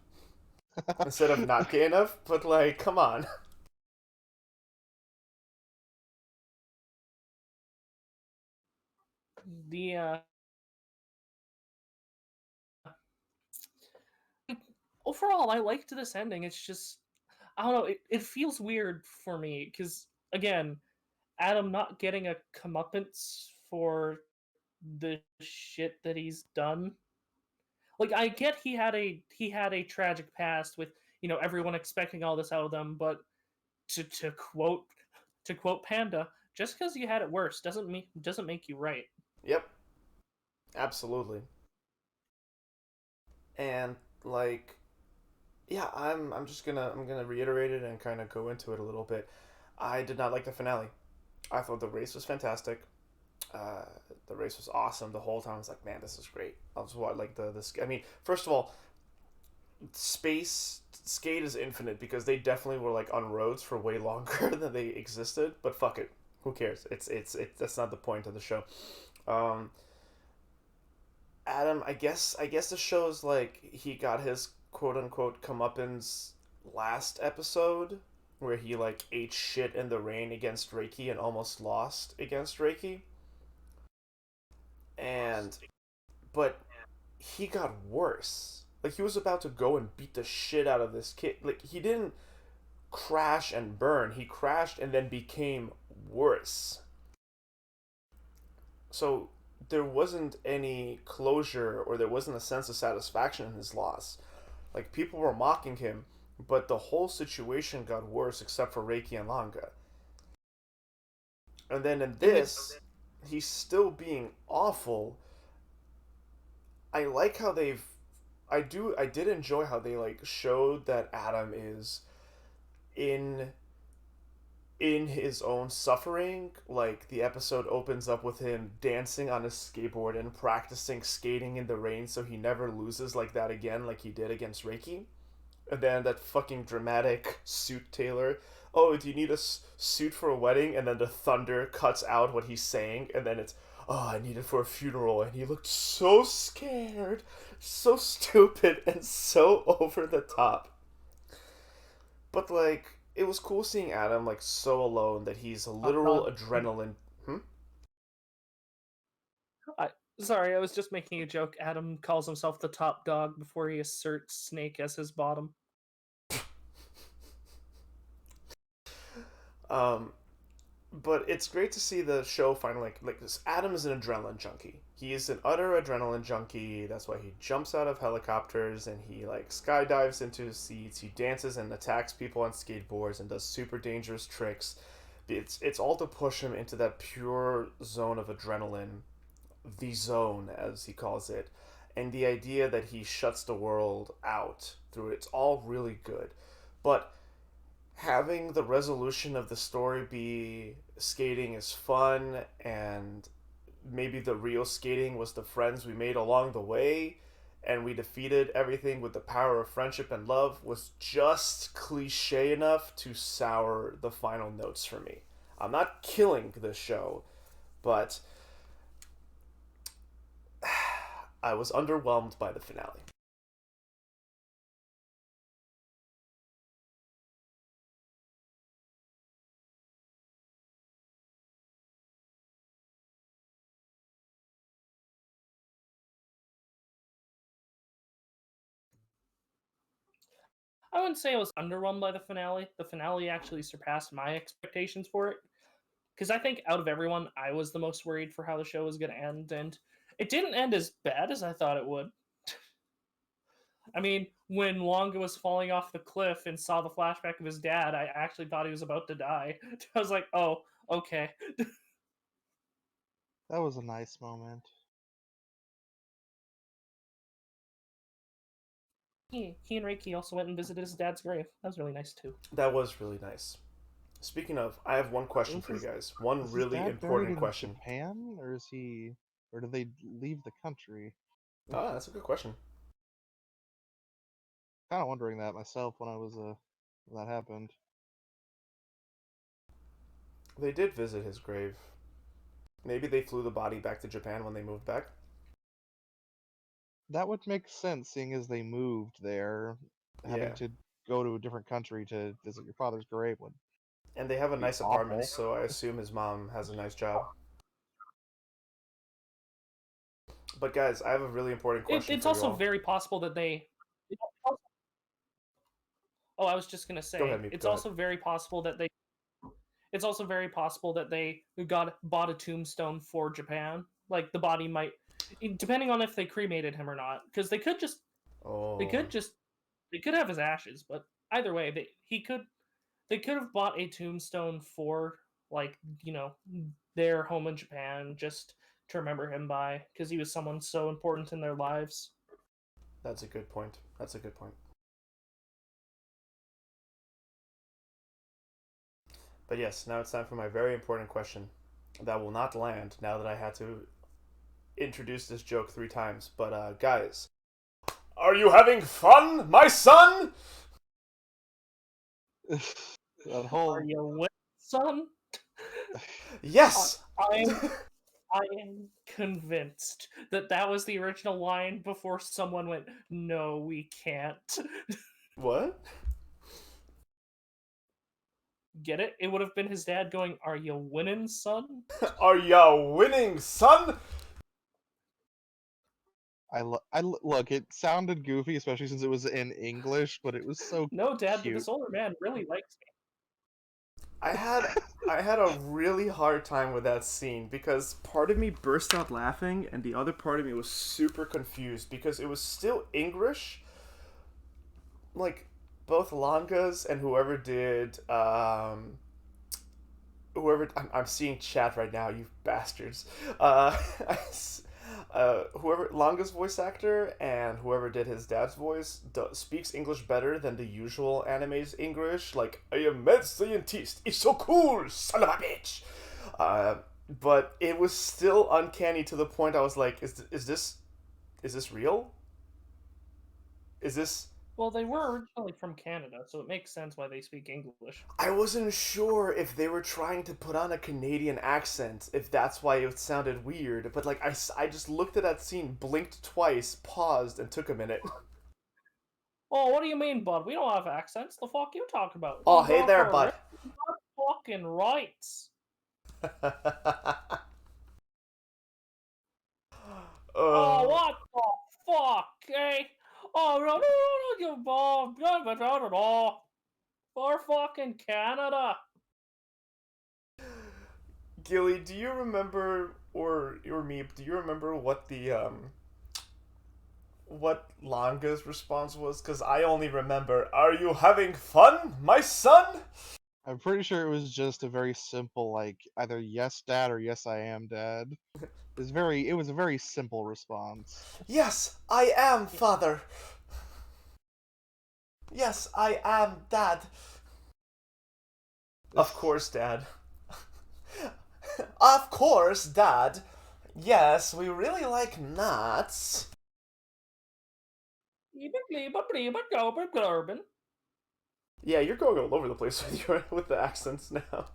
instead of not gay enough, but like, come on. The overall, I liked this ending. It's just, I don't know, it feels weird for me because, again, Adam not getting a comeuppance for the shit that he's done. Like, I get he had a tragic past with, everyone expecting all this out of them, but to quote Panda, just because you had it worse doesn't make you right. Yep, absolutely. And like, yeah, I'm gonna reiterate it and kind of go into it a little bit. I did not like the finale. I thought the race was fantastic. Uh, the race was awesome the whole time. I was like, man, this is great. I was what like the. I mean, first of all, space skate is infinite because they definitely were like on roads for way longer than they existed. But fuck it, who cares? It's that's not the point of the show. Um, Adam, I guess the show's like he got his quote unquote comeuppance last episode where he like ate shit in the rain against Reiki and almost lost against Reiki. And but he got worse. Like he was about to go and beat the shit out of this kid. Like he didn't crash and burn. He crashed and then became worse. So there wasn't any closure or there wasn't a sense of satisfaction in his loss. Like people were mocking him, but the whole situation got worse except for Reiki and Langa. And then in this, he's still being awful. I like how they've I did enjoy how they like showed that Adam is in in his own suffering. Like the episode opens up with him dancing on his skateboard and practicing skating in the rain so he never loses like that again, like he did against Reiki. And then that fucking dramatic suit tailor. Oh, do you need a suit for a wedding? And then the thunder cuts out what he's saying, and then it's, oh, I need it for a funeral. And he looked so scared, so stupid, and so over the top. But like, it was cool seeing Adam like so alone that he's a Hot literal dog. adrenaline. Hmm? I, sorry, I was just making a joke. Adam calls himself the top dog before he asserts Snake as his bottom. Um, but it's great to see the show finally like this. Adam is an adrenaline junkie. He is an utter adrenaline junkie. That's why he jumps out of helicopters and he like skydives into his seats. He dances and attacks people on skateboards and does super dangerous tricks. It's all to push him into that pure zone of adrenaline, the zone as he calls it, and the idea that he shuts the world out through it. It's all really good, but having the resolution of the story be skating is fun and maybe the real skating was the friends we made along the way and we defeated everything with the power of friendship and love was just cliche enough to sour the final notes for me. I'm not killing this show, but I was underwhelmed by the finale. I wouldn't say I was underwhelmed by the finale. The finale actually surpassed my expectations for it. Because I think out of everyone, I was the most worried for how the show was going to end, and it didn't end as bad as I thought it would. I mean, when Longa was falling off the cliff and saw the flashback of his dad, I actually thought he was about to die. I was like, oh, okay. That was a nice moment. He and Reiki also went and visited his dad's grave. That was really nice too. That was really nice. Speaking of, I have one question for you guys. One Is his really dad buried important in question. Japan, or is he, or did they leave the country? Ah, that's a good question. Kind of wondering that myself when I was when that happened. They did visit his grave. Maybe they flew the body back to Japan when they moved back. That would make sense, seeing as they moved there, having Yeah. to go to a different country to visit your father's grave would And they have a be nice apartment, awful. so I assume his mom has a nice job. But guys, I have a really important question It's for you also all. very possible that they. Oh, I was just gonna Go say, ahead, Meep. it's Go ahead. also very possible that they. It's also very possible that they bought a tombstone for Japan. Like the body might, depending on if they cremated him or not, because they Oh, could just they could have his ashes, but either way, they could have bought a tombstone for like their home in Japan just to remember him by, because he was someone so important in their lives. that's a good point. That's a good point. But yes, now it's time for my very important question that will not land now that I had to introduce this joke 3 times. But, guys, are you having fun, my son? That Are whole you with son? I, Yes! I'm I am convinced that that was the original line before someone went, "No, we can't." What? Get it? It would have been his dad going, "Are you winning, son?" Are ya winning, son? look. It sounded goofy, especially since it was in English, but it was so No, dad, but cute. this older man really likes me. I had I had a really hard time with that scene because part of me burst out laughing and the other part of me was super confused because it was still English. Like both Langas and whoever did whoever I'm seeing chat right now, you bastards. Uh, whoever Langa's voice actor and whoever did his dad's voice speaks English better than the usual anime's English. Like, I am mad scientist. It's so cool, son of a bitch. Uh, but it was still uncanny to the point I was like, is this real? Is this Well, they were originally from Canada, so it makes sense why they speak English. I wasn't sure if they were trying to put on a Canadian accent, if that's why it sounded weird, but like I just looked at that scene, blinked twice, paused, and took a minute. Oh, what do you mean, bud? We don't have accents. The fuck you talk about? Oh, You hey go there, for a bud. rip, fucking rights. Oh, uh, what the fuck, eh? Oh, no, no, no, you ball, not at all. For fucking Canada. Gilly, do you remember, or Meep, do you remember what the what Langa's response was? Because I only remember, "Are you having fun, my son?" I'm pretty sure it was just a very simple, like either yes, dad, or yes, I am, dad. It was a very simple response. Yes, I am, father. Yes, I am, dad. Of course, dad. Of course, dad. Yes, we really like nuts. Yeah, you're going all over the place with the accents now.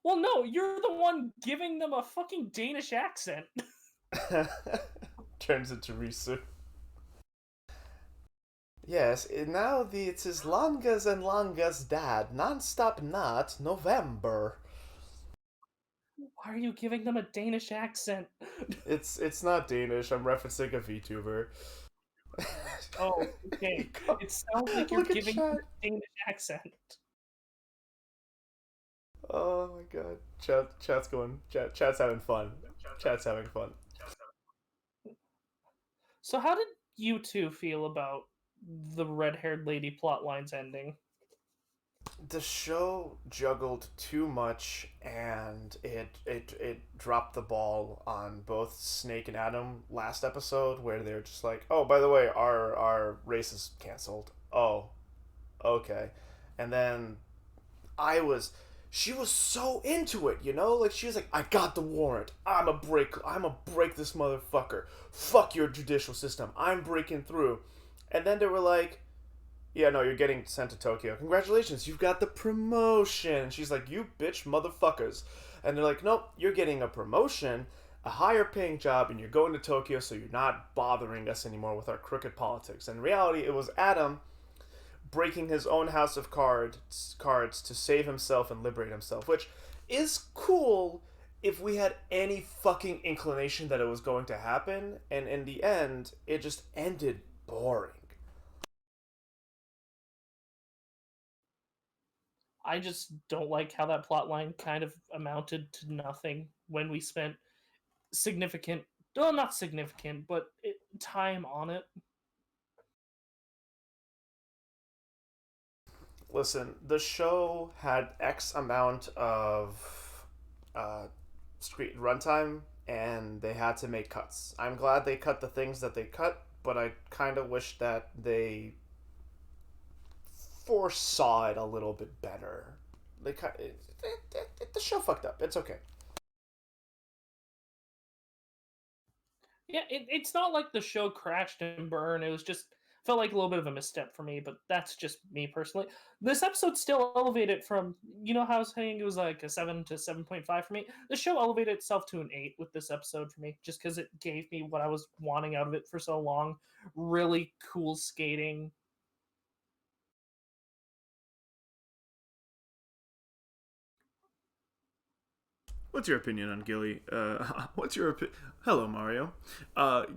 Well, no, you're the one giving them a fucking Danish accent. Turns into Risu. Yes, now it's as long as dad. Non-stop not November. Why are you giving them a Danish accent? It's not Danish. I'm referencing a VTuber. Oh, okay. It sounds like you're Look at giving them chat. a Danish accent. Oh my god. Chat's going. Chat's having fun. Chat's having fun. So, how did you two feel about the red-haired lady plotlines ending? The show juggled too much and it dropped the ball on both Snake and Adam last episode where they're just like, oh, by the way, our race is canceled. Oh, okay. And then I was she was so into it, you know? Like she was like, I got the warrant. I'ma break this motherfucker. Fuck your judicial system. I'm breaking through. And then they were like, yeah, no, you're getting sent to Tokyo. Congratulations, you've got the promotion. And she's like, you bitch motherfuckers. And they're like, nope, you're getting a promotion, a higher paying job, and you're going to Tokyo, so you're not bothering us anymore with our crooked politics. And in reality, it was Adam breaking his own house of cards to save himself and liberate himself, which is cool if we had any fucking inclination that it was going to happen. And in the end, it just ended boring. I just don't like how that plot line kind of amounted to nothing when we spent significant, well, not significant, but time on it. Listen, the show had X amount of screen runtime, and they had to make cuts. I'm glad they cut the things that they cut, but I kind of wish that they foresaw it a little bit better. They cut the show fucked up. It's okay. Yeah, it's not like the show crashed and burned. It was just felt like a little bit of a misstep for me, but that's just me personally. This episode still elevated from, you know how I was saying it was like a 7 to 7.5 for me? The show elevated itself to an 8 with this episode for me, just because it gave me what I was wanting out of it for so long. Really cool skating. What's your opinion on Gilly? What's your Hello, Mario.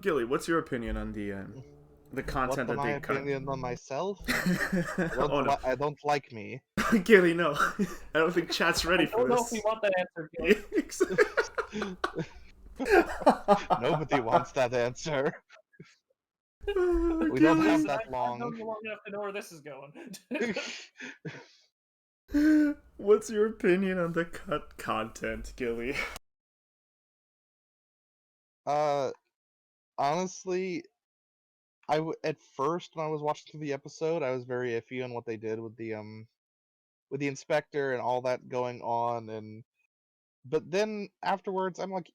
Gilly, what's your opinion on the content What's that my they cut? opinion on myself? Oh no, I don't like me. Gilly, no. I don't think chat's ready I for don't know if this. we want that answer, Gilly. Nobody wants that answer. Oh, We don't have Gilly. that I've long. known you long enough to know where this is going. What's your opinion on the cut content, Gilly? Honestly, at first when I was watching through the episode, I was very iffy on what they did with the inspector and all that going on, but then afterwards I'm like,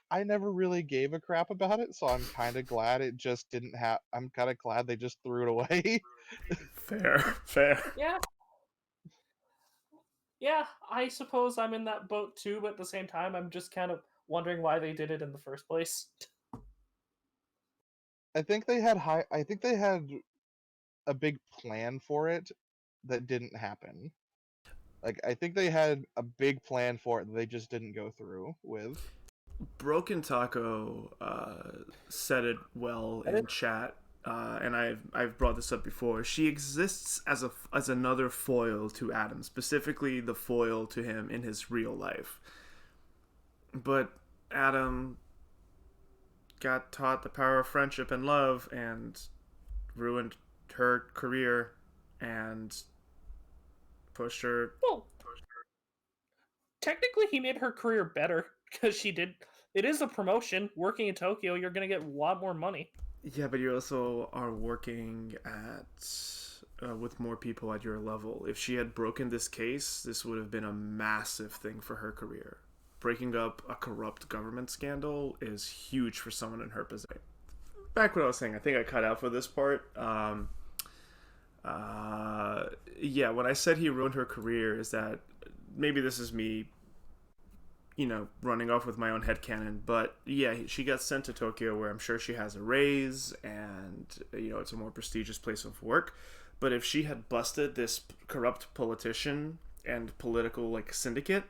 I never really gave a crap about it, so I'm kind of glad it just didn't have. I'm kind of glad they just threw it away. Fair, fair. Yeah. Yeah, I suppose I'm in that boat too, but at the same time, I'm just kind of wondering why they did it in the first place. I think they had a big plan for it that didn't happen. Like, I think they had a big plan for it that they just didn't go through with. Broken Taco said it well in chat, and I've brought this up before. She exists as another foil to Adam, specifically the foil to him in his real life. But Adam got taught the power of friendship and love, and ruined her career, and pushed her. Well, technically, he made her career better because she did. It is a promotion. Working in Tokyo, you're going to get a lot more money. Yeah, but you also are working at with more people at your level. If she had broken this case, this would have been a massive thing for her career. Breaking up a corrupt government scandal is huge for someone in her position. Back what I was saying, I think I cut out for this part. Yeah, when I said he ruined her career, is that maybe this is me, running off with my own headcanon, but yeah, she got sent to Tokyo where I'm sure she has a raise and, it's a more prestigious place of work. But if she had busted this corrupt politician and political, syndicate,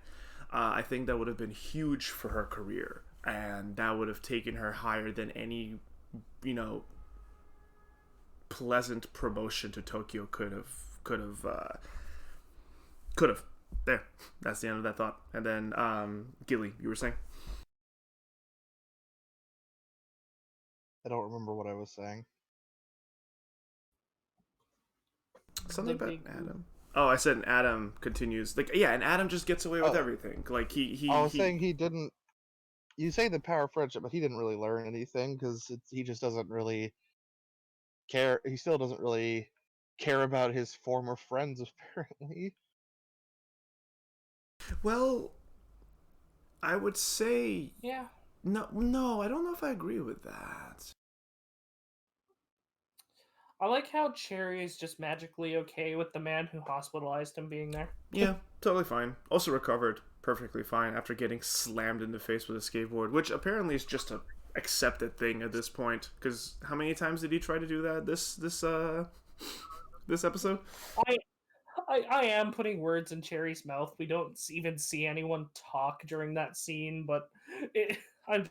I think that would have been huge for her career. And that would have taken her higher than any, pleasant promotion to Tokyo could have. There. That's the end of that thought. And then, Gilly, you were saying? I don't remember what I was saying. Something about Adam. Oh, I said Adam continues. And Adam just gets away with everything. I was saying he didn't. You say the power of friendship, but he didn't really learn anything because he just doesn't really care. He still doesn't really care about his former friends, apparently. Well, I would say Yeah. No, I don't know if I agree with that. I like how Cherry is just magically okay with the man who hospitalized him being there. Yeah, totally fine. Also recovered perfectly fine after getting slammed in the face with a skateboard, which apparently is just a accepted thing at this point. Because how many times did he try to do that this episode? I am putting words in Cherry's mouth. We don't even see anyone talk during that scene, but I'm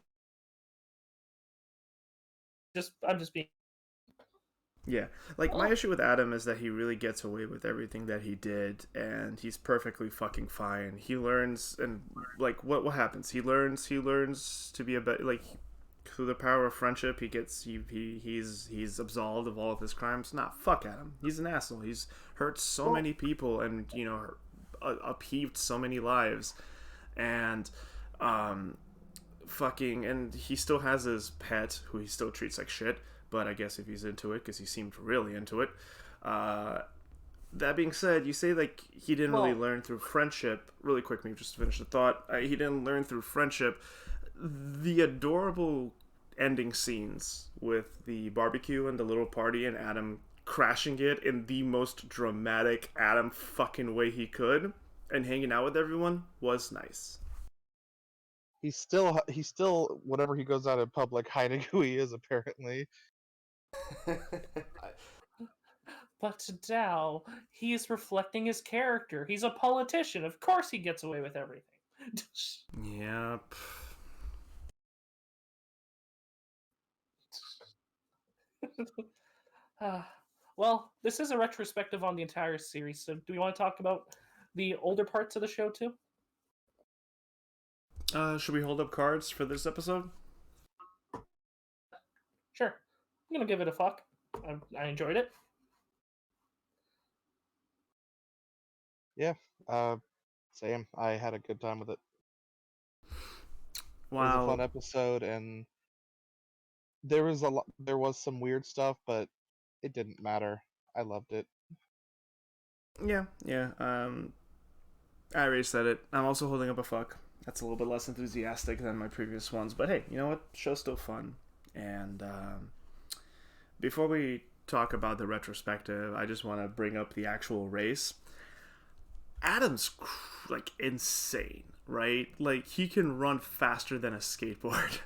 just being. Yeah, like my Well, issue with Adam is that he really gets away with everything that he did, and he's perfectly fucking fine. He learns, and like what happens? He learns to be a better like through the power of friendship. He's absolved of all of his crimes. Nah, fuck Adam. He's an asshole. He's hurt so well, many people, and upheaved so many lives, and um fucking, and he still has his pet who he still treats like shit, but I guess if he's into it, because he seemed really into it. uh that being said, you say like he didn't really well, learn through friendship. Really quick, maybe just to finish the thought, he didn't learn through friendship. The adorable ending scenes with the barbecue and the little party and Adam crashing it in the most dramatic Adam fucking way he could and hanging out with everyone was nice. He's still whenever he goes out in public hiding who he is apparently. but now he's reflecting his character. He's a politician. Of course, he gets away with everything. Yep. Uh, well, this is a retrospective on the entire series, so do we want to talk about the older parts of the show too? Should we hold up cards for this episode? Sure. I'm gonna give it a fuck. I enjoyed it. Yeah, same. I had a good time with it. It was a fun Wow. episode, and there was some weird stuff, but it didn't matter. I loved it. Yeah, yeah. I already said it. I'm also holding up a fuck. That's a little bit less enthusiastic than my previous ones, but hey, you know what? Show's still fun. And before we talk about the retrospective, I just want to bring up the actual race. Adam's like insane, right? Like he can run faster than a skateboard.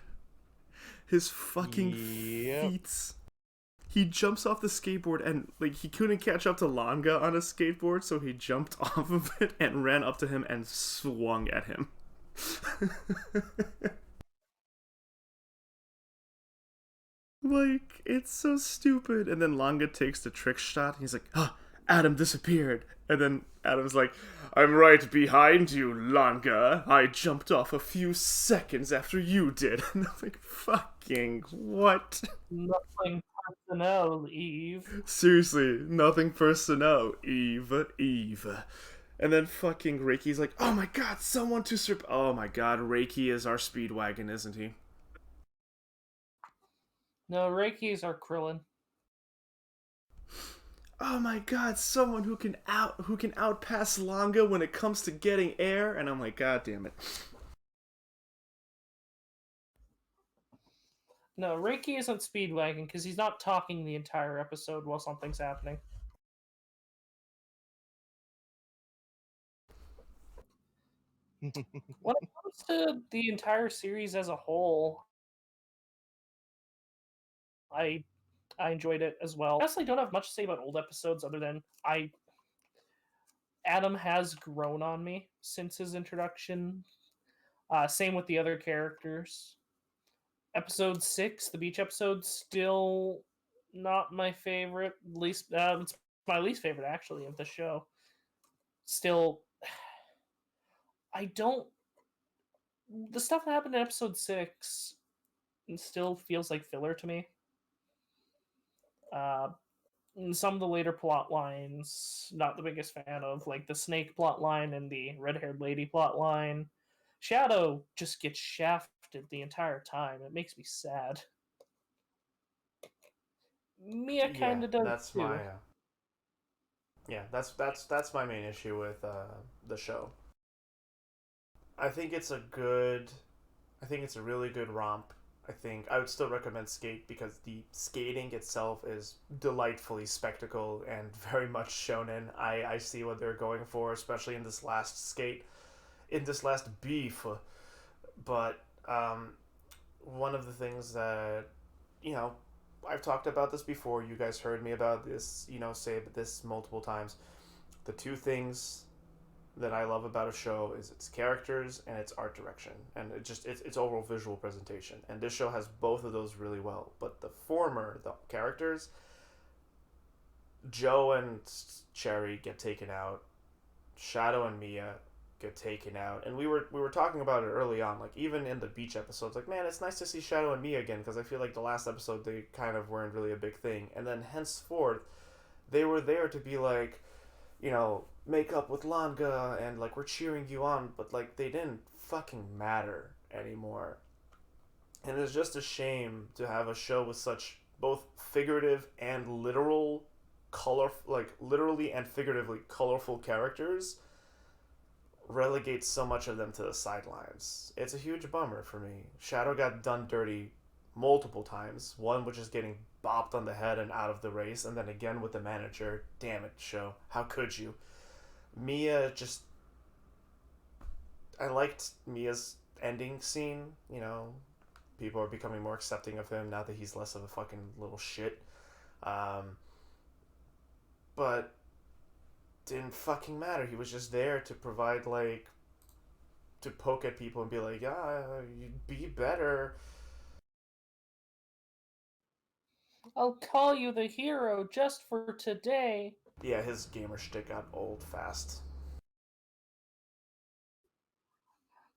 His fucking Yep. feet. He jumps off the skateboard and like he couldn't catch up to Langa on a skateboard, so he jumped off of it and ran up to him and swung at him. Like, it's so stupid. And then Langa takes the trick shot. And he's like, ah, Adam disappeared. And then Adam's like, I'm right behind you, Langa. I jumped off a few seconds after you did. And I'm like, fucking what? Nothing personnel, Eve. Seriously, nothing personal. Eve, Eve. And then fucking Reiki's like, oh my god, someone to oh my god, Reiki is our speedwagon, isn't he? No, Reiki's are Krillin. Oh my god, someone who can outpass Longa when it comes to getting air, and I'm like, god damn it. No, Reiki isn't Speedwagon because he's not talking the entire episode while something's happening. When it comes to the entire series as a whole, I I enjoyed it as well. I honestly don't have much to say about old episodes other than I Adam has grown on me since his introduction. Same with the other characters. Episode 6, the beach episode, still not my favorite. Least it's my least favorite actually of the show. Still, I don't. The stuff that happened in episode 6 still feels like filler to me. Uh, some of the later plot lines, not the biggest fan of, like the snake plot line and the red-haired lady plot line. Shadow just gets shafted the entire time. It makes me sad. Mia Yeah, kind of does that's my too. yeah, that's my main issue with the show. I think it's a good I think it's a really good romp. I think I would still recommend Skate because the skating itself is delightfully spectacle and very much shonen. I see what they're going for, especially in this last skate, in this last beef. But one of the things that, you know, I've talked about this before. You guys heard me about this, say this multiple times. The two things that I love about a show is its characters and its art direction, and its overall visual presentation. And this show has both of those really well. But the former, the characters, Joe and Cherry get taken out. Shadow and Mia get taken out, and we were talking about it early on. Like even in the beach episodes, like man, it's nice to see Shadow and Mia again because I feel like the last episode they kind of weren't really a big thing, and then henceforth they were there to be like, make up with Langa and like we're cheering you on, but like they didn't fucking matter anymore. And it's just a shame to have a show with such both figurative and literal color, like literally and figuratively colorful characters, relegate so much of them to the sidelines. It's a huge bummer for me. Shadow got done dirty multiple times. One which is getting bopped on the head and out of the race, and then again with the manager. Damn it, show. How could you? Mia just. I liked Mia's ending scene. People are becoming more accepting of him now that he's less of a fucking little shit. Um, but didn't fucking matter. He was just there to provide like to poke at people and be like, yeah, you'd be better. I'll call you the hero just for today. Yeah, his gamer shtick got old fast.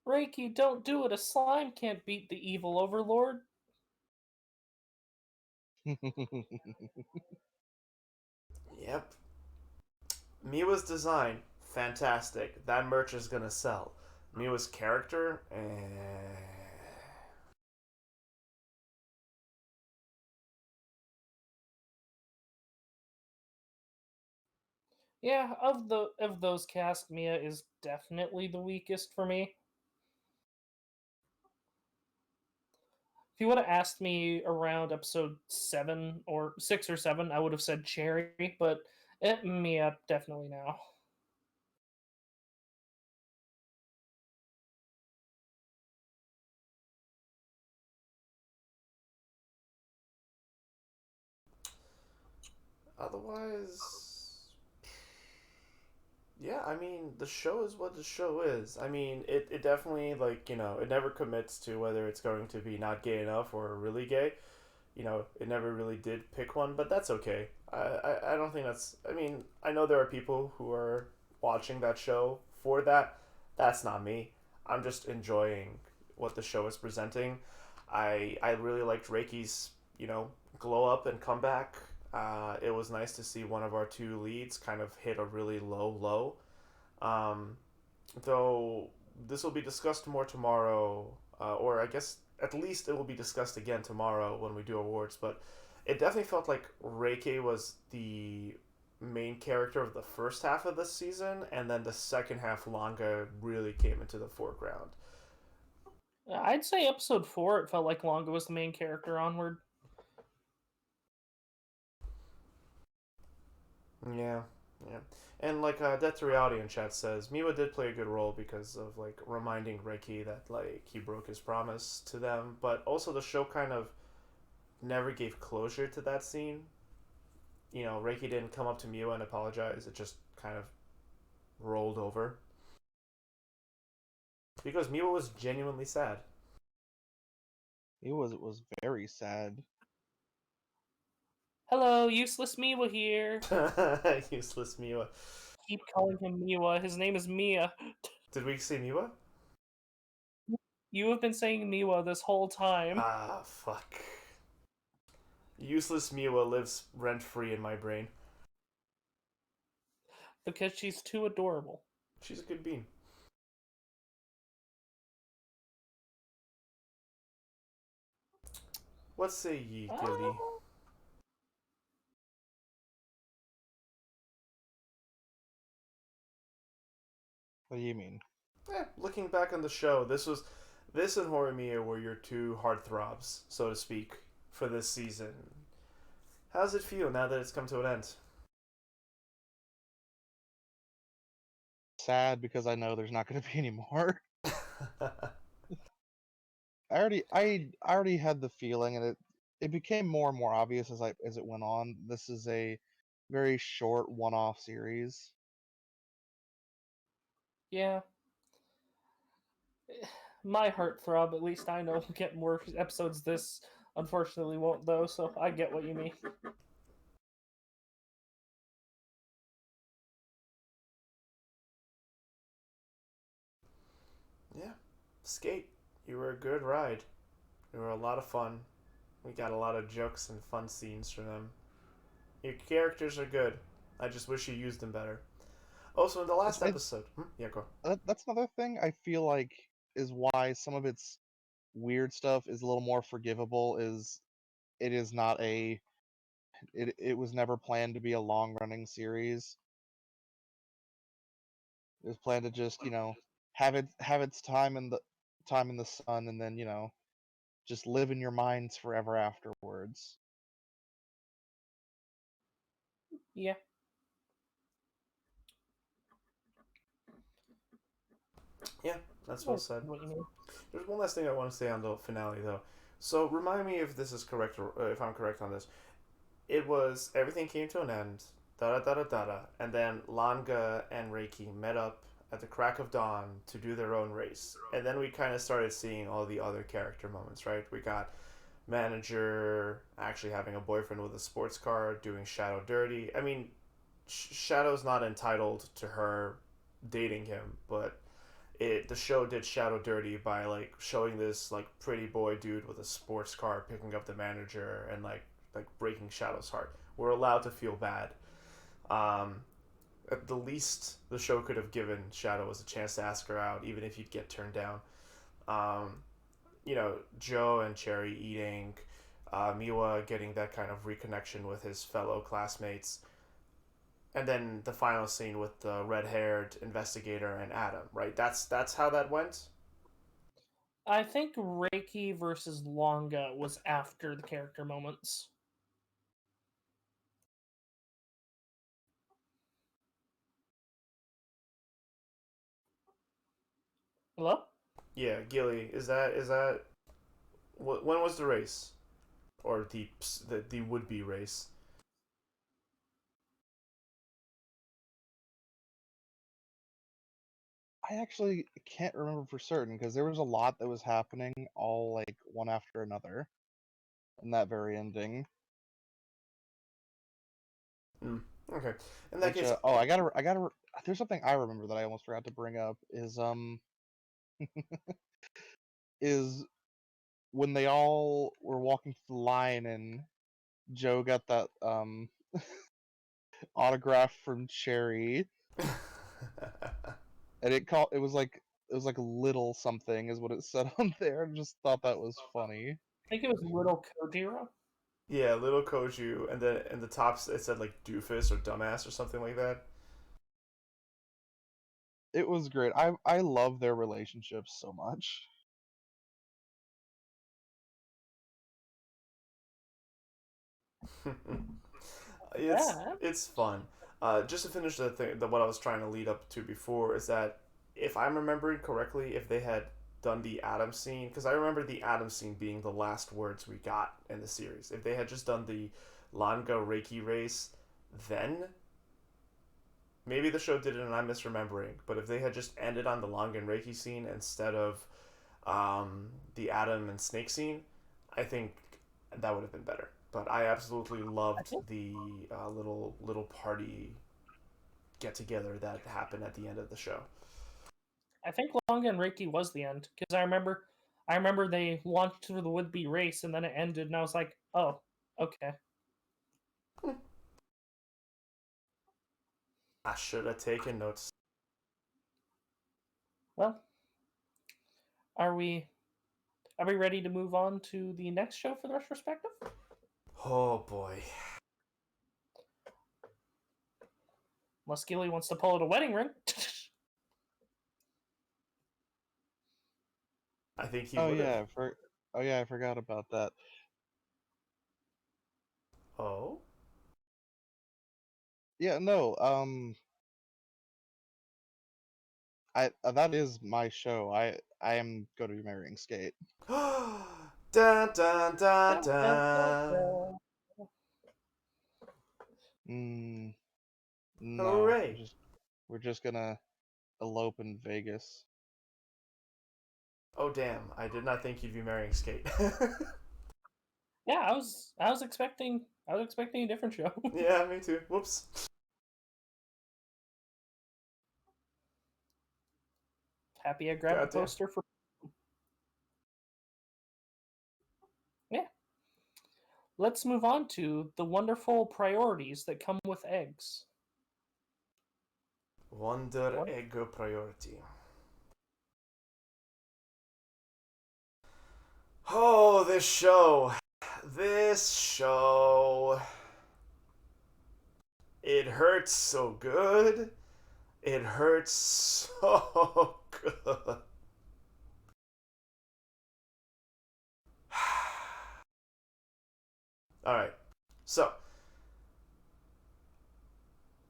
Reiki, don't do it. A slime can't beat the evil overlord. Yep. Miwa's design, fantastic. That merch is gonna sell. Miwa's character, Yeah, of those cast, Mia is definitely the weakest for me. If you would have asked me around episode 7 or 6 or 7, I would have said Cherry, but Mia definitely now. otherwise, yeah, I mean, the show is what the show is. I mean, it definitely, like, it never commits to whether it's going to be not gay enough or really gay. It never really did pick one, but that's okay. I don't think that's. I mean, I know there are people who are watching that show for that. That's not me. I'm just enjoying what the show is presenting. I really liked Reiki's, glow up and comeback. It was nice to see one of our two leads kind of hit a really low low. Um, though this will be discussed more tomorrow, or I guess at least it will be discussed again tomorrow when we do awards. But it definitely felt like Reiki was the main character of the first half of the season, and then the second half, Langa really came into the foreground. I'd say episode 4, it felt like Longa was the main character onward. Yeah, yeah. And like Death to Reality in chat says, Miwa did play a good role because of like reminding Reiki that like he broke his promise to them, but also the show kind of never gave closure to that scene. Reiki didn't come up to Miwa and apologize. It just kind of rolled over because Miwa was genuinely sad. It was very sad. Hello, useless Miwa here. Useless Miwa. Keep calling him Miwa. His name is Mia. Did we say Miwa? You have been saying Miwa this whole time. Ah, fuck. Useless Miwa lives rent free in my brain. Because she's too adorable. She's a good bean. What say ye, Gilly? What do you mean? Looking back on the show, this and Horimiya were your two heartthrobs, so to speak, for this season. How's it feel now that it's come to an end? Sad because I know there's not going to be any more. I already had the feeling, and it became more and more obvious as it went on. This is a very short one-off series. Yeah. My heartthrob, at least I know, will get more episodes. This unfortunately won't, though, so I get what you mean. Skate, you were a good ride. You were a lot of fun. We got a lot of jokes and fun scenes from them. Your characters are good. I just wish you used them better. Also, in the last episode, yeah, go. That's another thing I feel like is why some of its weird stuff is a little more forgivable. Is it is not a it was never planned to be a long running series. It was planned to just have its time in the sun, and then just live in your minds forever afterwards. Yeah. Yeah, that's well said. What you mean? There's one last thing I want to say on the finale, though. So remind me if this is correct or if I'm correct on this. It was everything came to an end, da da da da da, and then Langa and Reiki met up at the crack of dawn to do their own race, and then we kind of started seeing all the other character moments, right? We got manager actually having a boyfriend with a sports car, doing Shadow dirty. I mean, Shadow's not entitled to her dating him, but the show did Shadow dirty by like showing this like pretty boy dude with a sports car picking up the manager and like breaking Shadow's heart. We're allowed to feel bad. Um, at the least, the show could have given Shadow was a chance to ask her out, even if you'd get turned down. Um, Joe and Cherry eating, Miwa getting that kind of reconnection with his fellow classmates, and then the final scene with the red-haired investigator and Adam. Right? That's how that went. I think Reiki versus Longa was after the character moments. Hello? Yeah, Gilly, is that when was the race or the would be race? I actually can't remember for certain because there was a lot that was happening all like one after another in that very ending. Mm, okay, in that Which case, there's something I remember that I almost forgot to bring up is when they all were walking through the line and Joe got that autograph from Cherry, and it was like little something is what it said on there. I just thought that was funny. I think it was Little Kojiro. yeah, little Koju, and then in the tops it said like doofus or dumbass or something like that. It was great. I love their relationship so much. it's Yeah. it's fun. Just to finish the thing, what I was trying to lead up to before is that if I'm remembering correctly, if they had done the Adam scene, because I remember the Adam scene being the last words we got in the series. If they had just done the Langa Reiki race, then maybe the show did it and I'm misremembering. But if they had just ended on the Langa and Reiki scene instead of the Adam and Snake scene, I think that would have been better. But I absolutely I loved think the little party get together that happened at the end of the show. I think Longa and Reiki was the end because I remember they launched through the would be race and then it ended and I was like, oh, okay. I should have taken notes. Well, are we ready to move on to the next show for the retrospective? Oh boy. Unless Gilly wants to pull out a wedding ring. I think he Oh would have. yeah, I forgot about that. Oh? Yeah, no, I that is my show. I am going to be marrying Skate. Dun dun dun Dun, dun, dun, dun. dun. Mm, no, Hooray. we're just gonna elope in Vegas. Oh damn, I did not think you'd be marrying Skate. Yeah, I was expecting a different show. Yeah, me too. Whoops. Happy I grabbed the Goddamn. poster for let's move on to the wonderful priorities that come with eggs. Wonder What? Egg Priority. Oh, this show. This show. It hurts so good. It hurts so good. Alright, so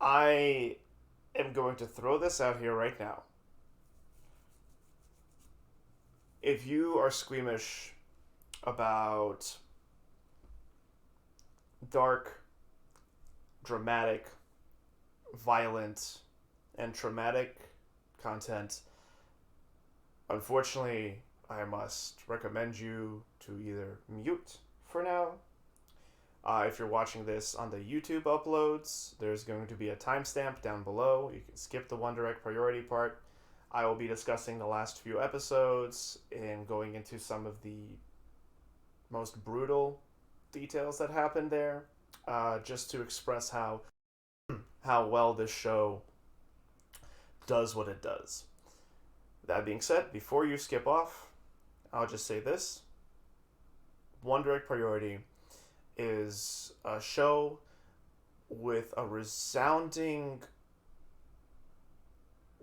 I am going to throw this out here right now. If you are squeamish about dark, dramatic, violent, and traumatic content, unfortunately, I must recommend you to either mute for now. If you're watching this on the YouTube uploads, there's going to be a timestamp down below. You can skip the One Direct priority part. I will be discussing the last few episodes and going into some of the most brutal details that happened there, just to express how well this show does what it does. That being said, before you skip off, I'll just say this. One Direct Priority is a show with a resounding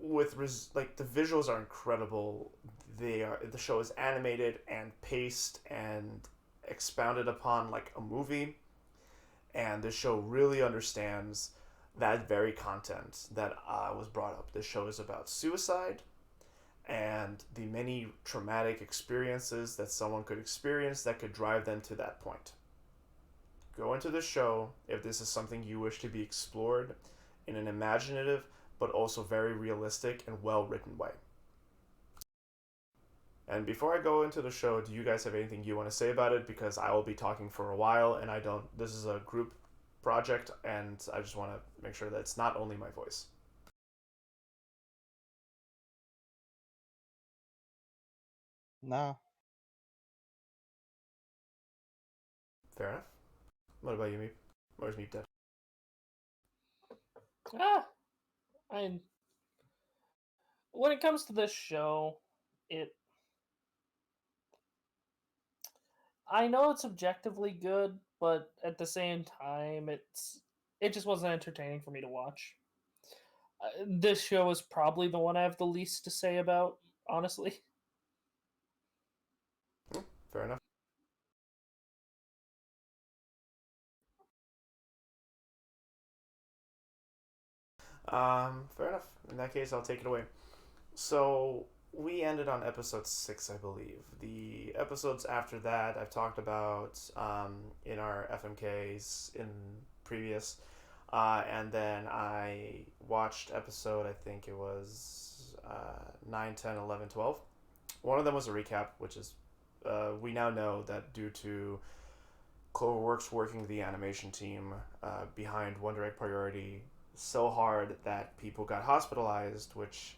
like the visuals are incredible. The show is animated and paced and expounded upon like a movie, and the show really understands that very content that was brought up. This show is about suicide and the many traumatic experiences that someone could experience that could drive them to that point. Go into the show if this is something you wish to be explored in an imaginative but also very realistic and well-written way. And before I go into the show, do you guys have anything you want to say about it? Because I will be talking for a while, and this is a group project, and I just want to make sure that it's not only my voice. Nah. Fair enough. What about you, Meep? Where's Meep dead? When it comes to this show, I know it's objectively good, but at the same time, it just wasn't entertaining for me to watch. This show is probably the one I have the least to say about, honestly. Fair enough. Fair enough. In that case, I'll take it away. So, we ended on episode 6, I believe. The episodes after that I've talked about in our FMKs in previous. And then I watched episode, I think it was 9, 10, 11, 12. One of them was a recap, which is, we now know that due to Cloverworks working the animation team behind One Direct Priority so hard that people got hospitalized, which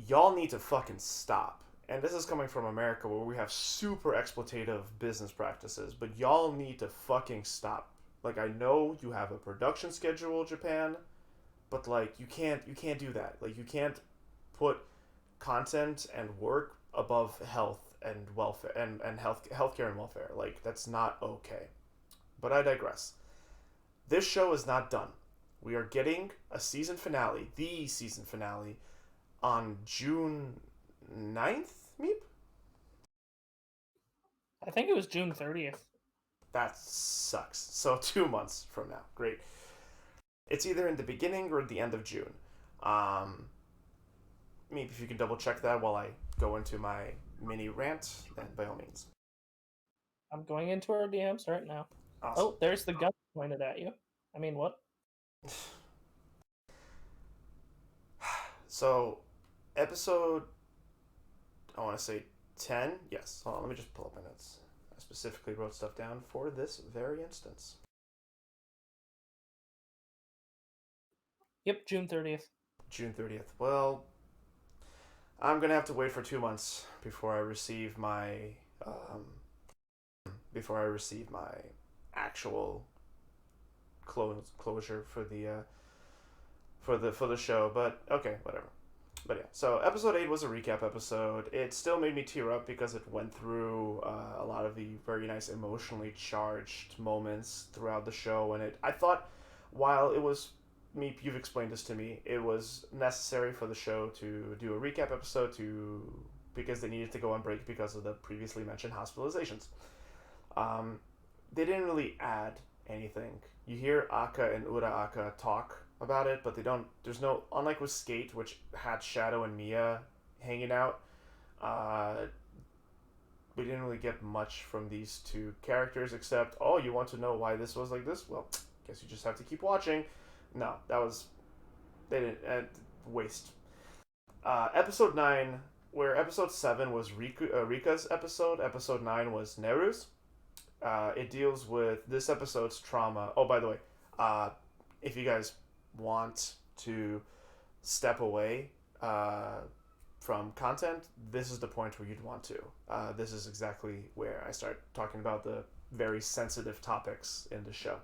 y'all need to fucking stop. And this is coming from America where we have super exploitative business practices, but y'all need to fucking stop. Like, I know you have a production schedule, Japan, but like you can't do that. Like, you can't put content and work above health and welfare and healthcare and welfare. Like, that's not okay. But I digress. This show is not done. We are getting a season finale, the season finale, on June 9th, Meep? I think it was June 30th. That sucks. So 2 months from now. Great. It's either in the beginning or the end of June. Maybe if you can double check that while I go into my mini rant, then by all means. I'm going into our DMs right now. Awesome. Oh, there's the gun pointed at you. I mean, what? So, episode, I want to say 10? Yes. Hold on, let me just pull up my notes. I specifically wrote stuff down for this very instance. Yep, June 30th. June 30th. Well, I'm going to have to wait for 2 months before I receive my before I receive my actual closure for the show. But okay, whatever. But yeah, so episode 8 was a recap episode. It still made me tear up because it went through a lot of the very nice emotionally charged moments throughout the show, and I thought, while it was you've explained this to me, it was necessary for the show to do a recap episode because they needed to go on break because of the previously mentioned hospitalizations. They didn't really add anything. You hear Aka and Ura Aka talk about it, but they don't. There's no, unlike with Skate, which had Shadow and Mia hanging out. We didn't really get much from these two characters except, oh, you want to know why this was like this? Well, guess you just have to keep watching. No, they didn't waste. Episode 9, where episode 7 was Rika's episode 9 was Neru's. It deals with this episode's trauma. Oh, by the way, if you guys want to step away from content, this is the point where you'd want to. This is exactly where I start talking about the very sensitive topics in the show.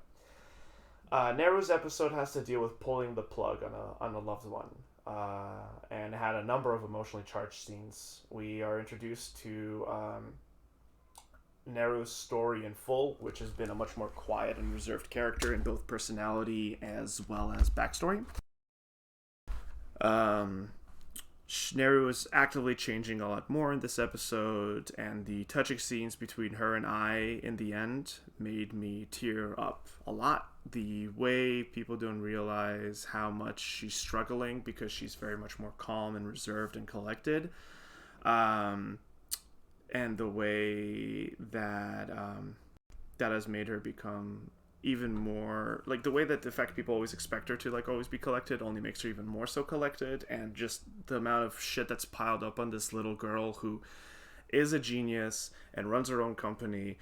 Neru's episode has to deal with pulling the plug on a loved one, and had a number of emotionally charged scenes. We are introduced to Neru's story in full, which has been a much more quiet and reserved character in both personality as well as backstory. Neru is actively changing a lot more in this episode, and the touching scenes between her and I in the end made me tear up a lot. The way people don't realize how much she's struggling because she's very much more calm and reserved and collected. And the way that that has made her become even more, like, the way that the fact people always expect her to, like, always be collected only makes her even more so collected, and just the amount of shit that's piled up on this little girl who is a genius and runs her own company,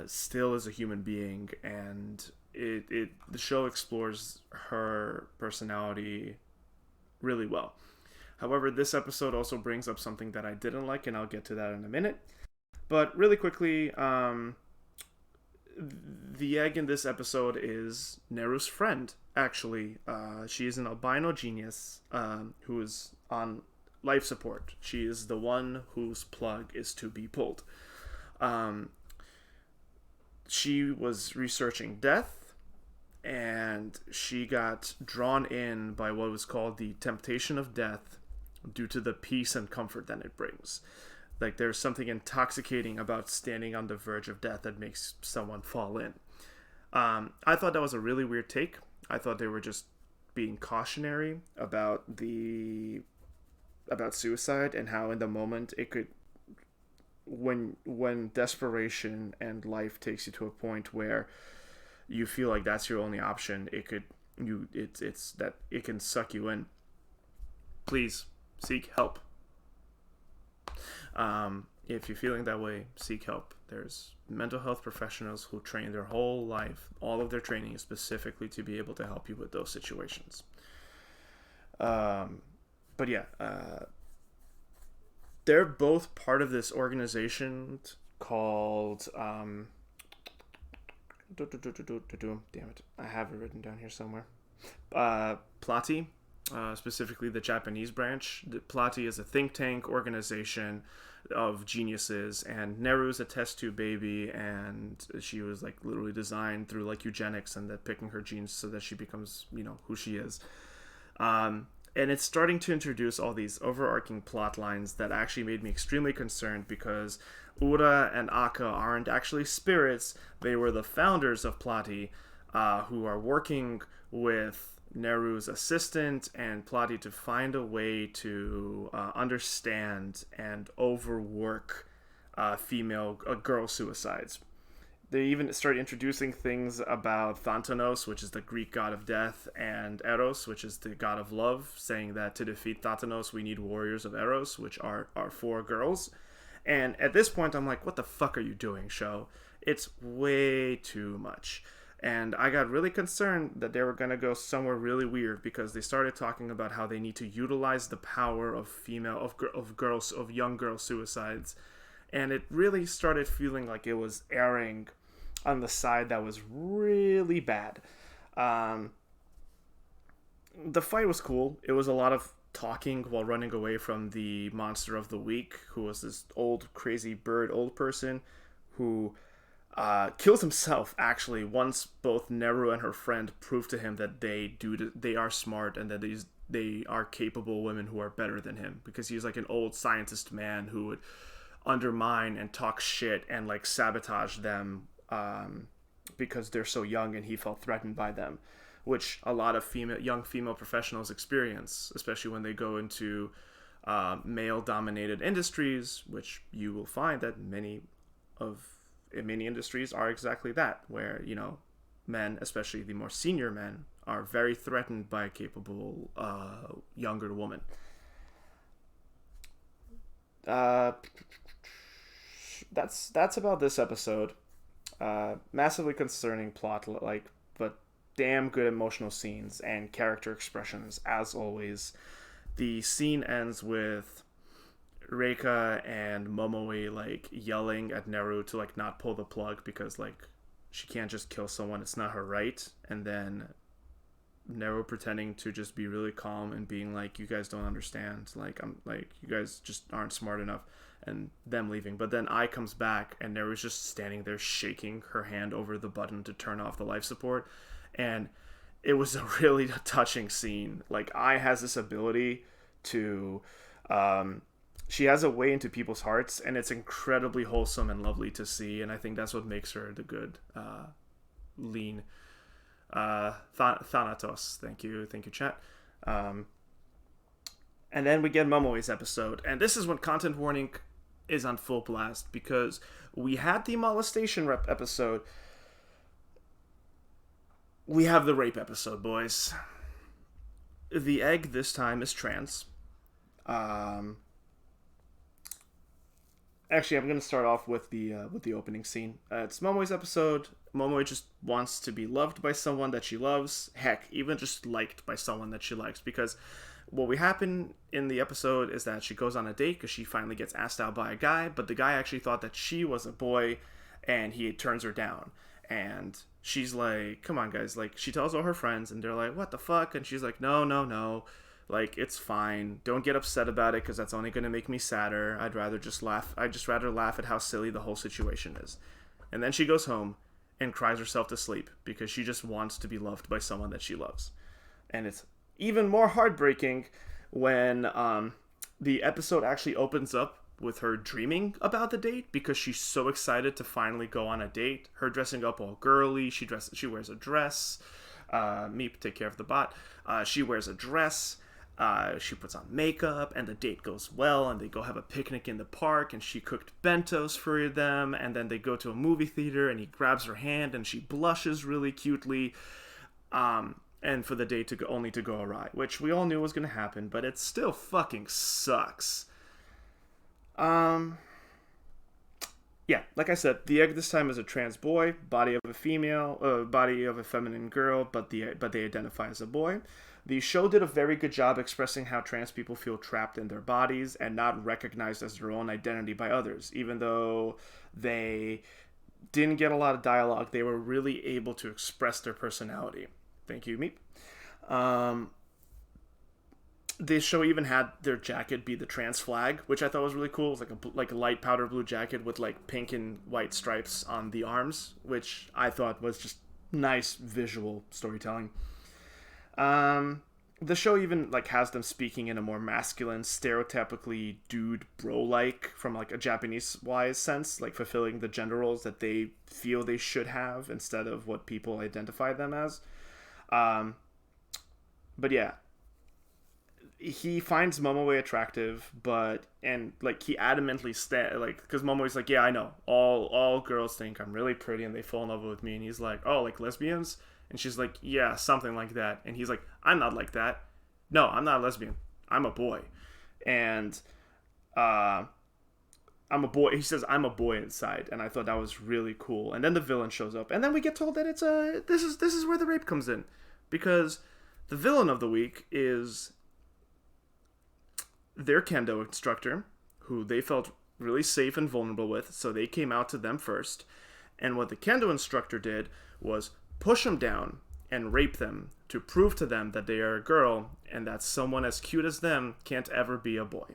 still is a human being, and the show explores her personality really well. However, this episode also brings up something that I didn't like, and I'll get to that in a minute. But really quickly, the egg in this episode is Neru's friend, actually. She is an albino genius who is on life support. She is the one whose plug is to be pulled. She was researching death, and she got drawn in by what was called the temptation of death due to the peace and comfort that it brings. Like, there's something intoxicating about standing on the verge of death that makes someone fall in. I thought that was a really weird take. I thought they were just being cautionary about suicide, and how in the moment it could, when desperation and life takes you to a point where you feel like that's your only option, it can suck you in. Please seek help. If you're feeling that way, seek help. There's mental health professionals who train their whole life, all of their training is specifically to be able to help you with those situations. But yeah, they're both part of this organization called damn it, I have it written down here somewhere. Plati. Specifically the Japanese branch. Plati is a think tank organization of geniuses, and Neru's a test tube baby, and she was like literally designed through like eugenics and that picking her genes so that she becomes, who she is. And it's starting to introduce all these overarching plot lines that actually made me extremely concerned, because Ura and Aka aren't actually spirits. They were the founders of Plati, who are working with Neru's assistant and Plati to find a way to understand and overwork girl suicides. They even started introducing things about Thanatos, which is the Greek god of death, and Eros, which is the god of love, saying that to defeat Thanatos we need warriors of Eros, which are 4 girls. And at this point I'm like, what the fuck are you doing, show? It's way too much. And I got really concerned that they were going to go somewhere really weird, because they started talking about how they need to utilize the power of young girl suicides and it really started feeling like it was airing on the side that was really bad. Um, the fight was cool. It was a lot of talking while running away from the monster of the week, who was this old crazy bird old person who kills himself actually once both Neru and her friend prove to him that they are smart and that they are capable women who are better than him, because he's like an old scientist man who would undermine and talk shit and like sabotage them because they're so young and he felt threatened by them, which a lot of young female professionals experience, especially when they go into male-dominated industries, which you will find that many industries are exactly that, where, you know, men, especially the more senior men, are very threatened by a capable younger woman. That's about this episode. Massively concerning plot, like, but damn good emotional scenes and character expressions as always. The scene ends with Reika and Momoe like yelling at Neru to like not pull the plug because like she can't just kill someone, it's not her right, and then Neru pretending to just be really calm and being like, you guys don't understand, like I'm like, you guys just aren't smart enough, and them leaving. But then Ai comes back and Neru's just standing there shaking her hand over the button to turn off the life support, and it was a really touching scene. Like, Ai has this ability to she has a way into people's hearts, and it's incredibly wholesome and lovely to see, and I think that's what makes her the good lean Thanatos. Thank you chat. And then we get Momoe's episode, and this is when content warning is on full blast, because we had the molestation rep episode, we have the rape episode, boys. The egg this time is trans. Actually, I'm going to start off with the opening scene. It's Momoe's episode. Momoe just wants to be loved by someone that she loves. Heck, even just liked by someone that she likes. Because what we happen in the episode is that she goes on a date because she finally gets asked out by a guy. But the guy actually thought that she was a boy, and he turns her down. And she's like, come on, guys. Like, she tells all her friends, and they're like, what the fuck? And she's like, no. Like, it's fine. Don't get upset about it, because that's only going to make me sadder. I'd rather just laugh. I'd just rather laugh at how silly the whole situation is. And then she goes home and cries herself to sleep, because she just wants to be loved by someone that she loves. And it's even more heartbreaking when the episode actually opens up with her dreaming about the date, because she's so excited to finally go on a date. Her dressing up all girly. She wears a dress. Meep, take care of the bot. She wears a dress. She puts on makeup, and the date goes well, and they go have a picnic in the park, and she cooked bentos for them, and then they go to a movie theater, and he grabs her hand, and she blushes really cutely, and for the date to go awry, which we all knew was going to happen, but it still fucking sucks. Yeah, like I said, the egg this time is a trans boy, body of a female, body of a feminine girl, but they identify as a boy. The show did a very good job expressing how trans people feel trapped in their bodies and not recognized as their own identity by others. Even though they didn't get a lot of dialogue, they were really able to express their personality. Thank you, Meep. The show even had their jacket be the trans flag, which I thought was really cool. It was like a light powder blue jacket with like pink and white stripes on the arms, which I thought was just nice visual storytelling. The show even like has them speaking in a more masculine, stereotypically dude bro-like, from like a Japanese-wise sense, like fulfilling the gender roles that they feel they should have instead of what people identify them as. But yeah, he finds Momoe attractive, and like he adamantly because Momoe's like, yeah, I know, all girls think I'm really pretty and they fall in love with me, and he's like, oh, like lesbians? And she's like, yeah, something like that. And he's like, I'm not like that. No, I'm not a lesbian. I'm a boy. And I'm a boy. He says, I'm a boy inside. And I thought that was really cool. And then the villain shows up. And then we get told that this is where the rape comes in. Because the villain of the week is their kendo instructor, who they felt really safe and vulnerable with, so they came out to them first. And what the kendo instructor did was push them down and rape them to prove to them that they are a girl and that someone as cute as them can't ever be a boy.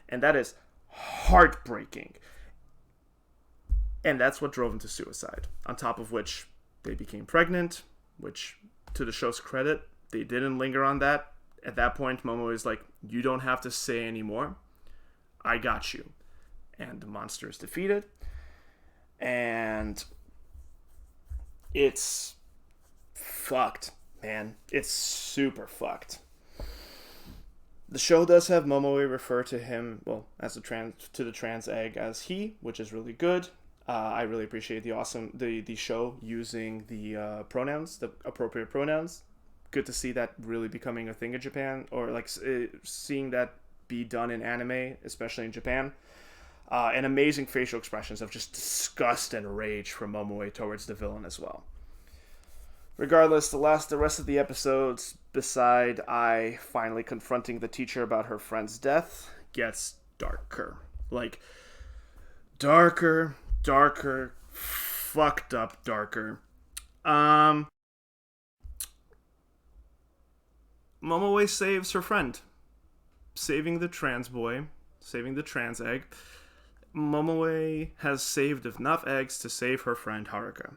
And that is heartbreaking. And that's what drove them to suicide. On top of which, they became pregnant, which, to the show's credit, they didn't linger on that. At that point, Momo is like, you don't have to say anymore. I got you. And the monster is defeated. And it's fucked, man. It's super fucked. The show does have Momoe refer to him, well, as the trans egg as he, which is really good. I really appreciate the show using the pronouns, the appropriate pronouns. Good to see that really becoming a thing in Japan, or like seeing that be done in anime, especially in Japan. And amazing facial expressions of just disgust and rage from Momoe towards the villain as well. Regardless, the rest of the episodes, beside I finally confronting the teacher about her friend's death, gets darker. Like, darker, fucked up darker. Momoe saves her friend, saving the trans boy, saving the trans egg. Momoe has saved enough eggs to save her friend Haruka.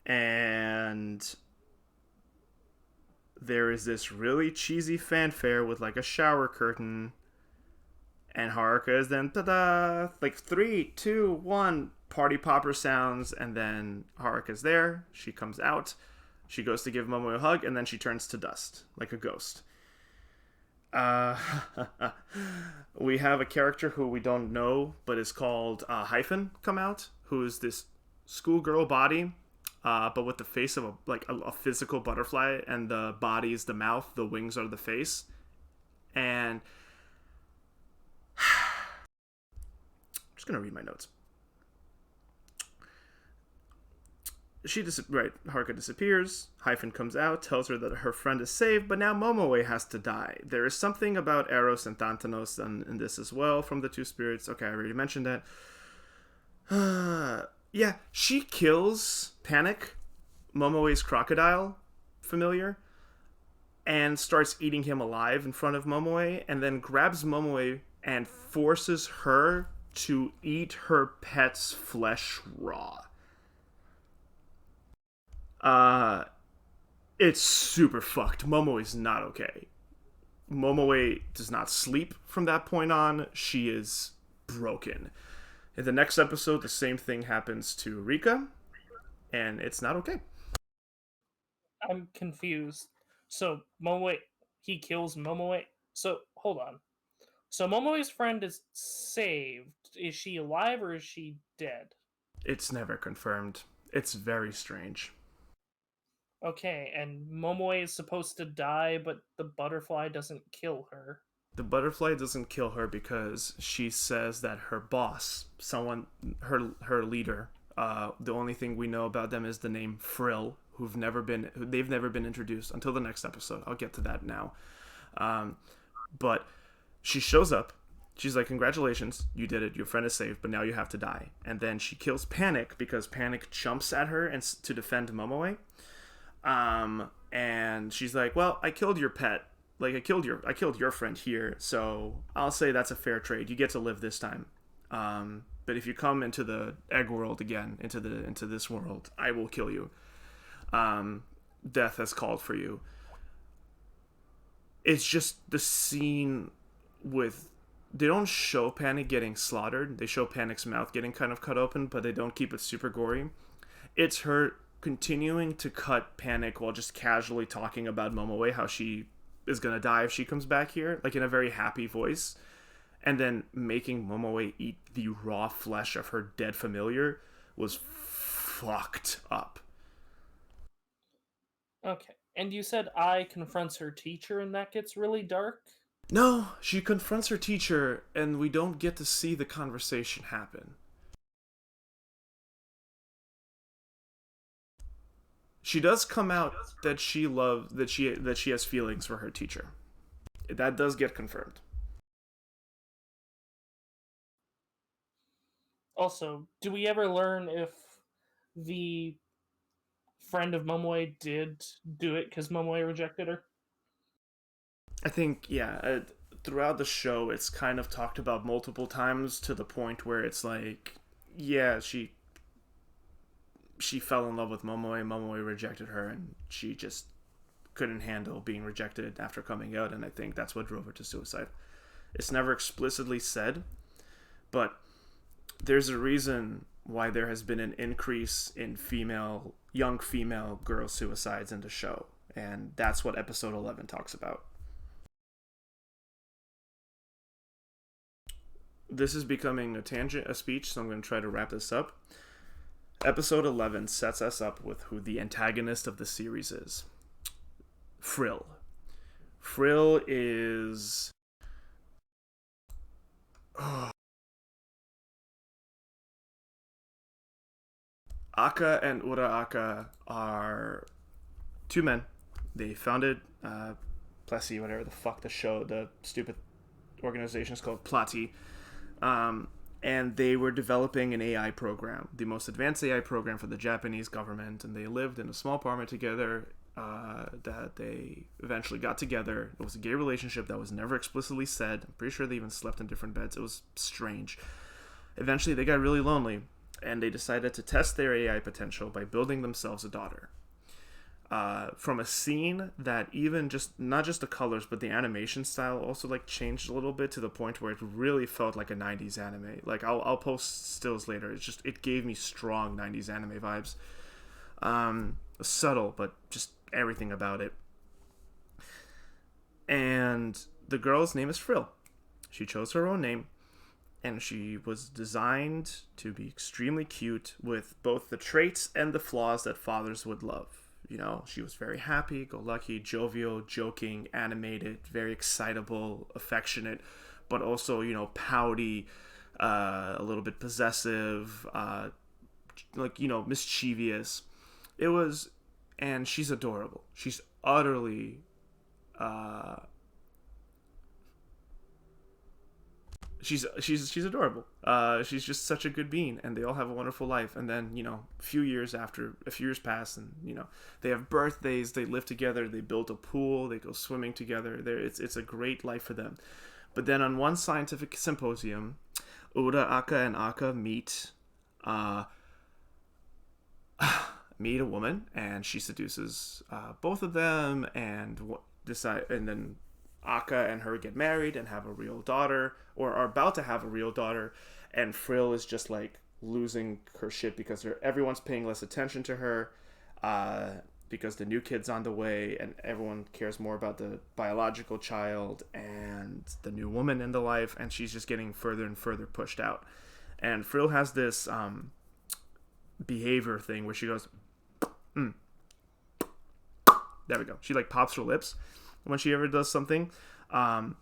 And there is this really cheesy fanfare with like a shower curtain. And Haruka is then, ta-da, like 3, 2, 1, party popper sounds. And then Haruka's there. She comes out. She goes to give Momoe a hug. And then she turns to dust, like a ghost. We have a character who we don't know, but is called Hyphen come out, who is this schoolgirl body, but with the face of a physical butterfly, and the body is the mouth, the wings are the face, and I'm just gonna read my notes. Haruka disappears. Hyphen comes out, tells her that her friend is saved, but now Momoe has to die. There is something about Eros and Tantanos in this as well from the two spirits. Okay, I already mentioned that. Yeah, she kills Panic, Momoe's crocodile familiar, and starts eating him alive in front of Momoe, and then grabs Momoe and forces her to eat her pet's flesh raw. It's super fucked. Momoe is not okay. Momoe does not sleep from that point on. She is broken. In the next episode, the same thing happens to Rika, and it's not okay. I'm confused. So Momoe, he kills Momoe. So hold on. So Momoe's friend is saved. Is she alive or is she dead? It's never confirmed. It's very strange. Okay, and Momoe is supposed to die, but the butterfly doesn't kill her. The butterfly doesn't kill her because she says that her boss, her leader, the only thing we know about them is the name Frill, they've never been introduced until the next episode. I'll get to that now. But she shows up. She's like, congratulations, you did it. Your friend is saved, but now you have to die. And then she kills Panic because Panic jumps at her and to defend Momoe. And she's like, well, I killed your pet. Like, I killed your friend here, so I'll say that's a fair trade. You get to live this time. But if you come into the egg world again, into this world, I will kill you. Death has called for you. It's just the scene with... They don't show Panic getting slaughtered. They show Panic's mouth getting kind of cut open, but they don't keep it super gory. It's her continuing to cut Panic while just casually talking about Momoe, how she is gonna die if she comes back here, like in a very happy voice, and then making Momoe eat the raw flesh of her dead familiar was fucked up. Okay, and you said I confronts her teacher and that gets really dark? No, she confronts her teacher and we don't get to see the conversation happen. She does come out that she has feelings for her teacher. That does get confirmed. Also, do we ever learn if the friend of Momoe did do it because Momoe rejected her? I think, yeah, throughout the show, it's kind of talked about multiple times to the point where it's like, yeah, she fell in love with Momoe. Momoe rejected her, and she just couldn't handle being rejected after coming out, and I think that's what drove her to suicide. It's never explicitly said, but there's a reason why there has been an increase in young female girl suicides in the show, and that's what episode 11 talks about. This is becoming a speech, so I'm going to try to wrap this up. Episode 11 sets us up with who the antagonist of the series is. Frill. Frill is... Aka and Ura are two men. They founded Plessy, whatever the fuck the stupid organization is called, Plati. And they were developing an AI program, the most advanced AI program for the Japanese government, and they lived in a small apartment together that they eventually got together. It was a gay relationship that was never explicitly said. I'm pretty sure they even slept in different beds. It was strange. Eventually, they got really lonely, and they decided to test their AI potential by building themselves a daughter. From a scene that even not just the colors, but the animation style also like changed a little bit to the point where it really felt like a 90s anime. Like I'll post stills later. It gave me strong 90s anime vibes. Subtle, but just everything about it. And the girl's name is Frill. She chose her own name, and she was designed to be extremely cute with both the traits and the flaws that fathers would love. You know, she was very happy, go lucky, jovial, joking, animated, very excitable, affectionate, but also, you know, pouty, a little bit possessive, like, you know, mischievous. It was, and she's adorable. She's utterly, she's adorable. She's just such a good being, and they all have a wonderful life. And then, you know, a few years pass, and you know, they have birthdays, they live together, they build a pool, they go swimming together. It's a great life for them. But then on one scientific symposium, Ura, Aka, and Aka meet a woman, and she seduces both of them, and then Aka and her get married and have a real daughter, or are about to have a real daughter, and Frill is just like losing her shit because everyone's paying less attention to her, because the new kid's on the way, and everyone cares more about the biological child and the new woman in the life, and she's just getting further and further pushed out. And Frill has this behavior thing where she goes, there we go. She like pops her lips when she ever does something. And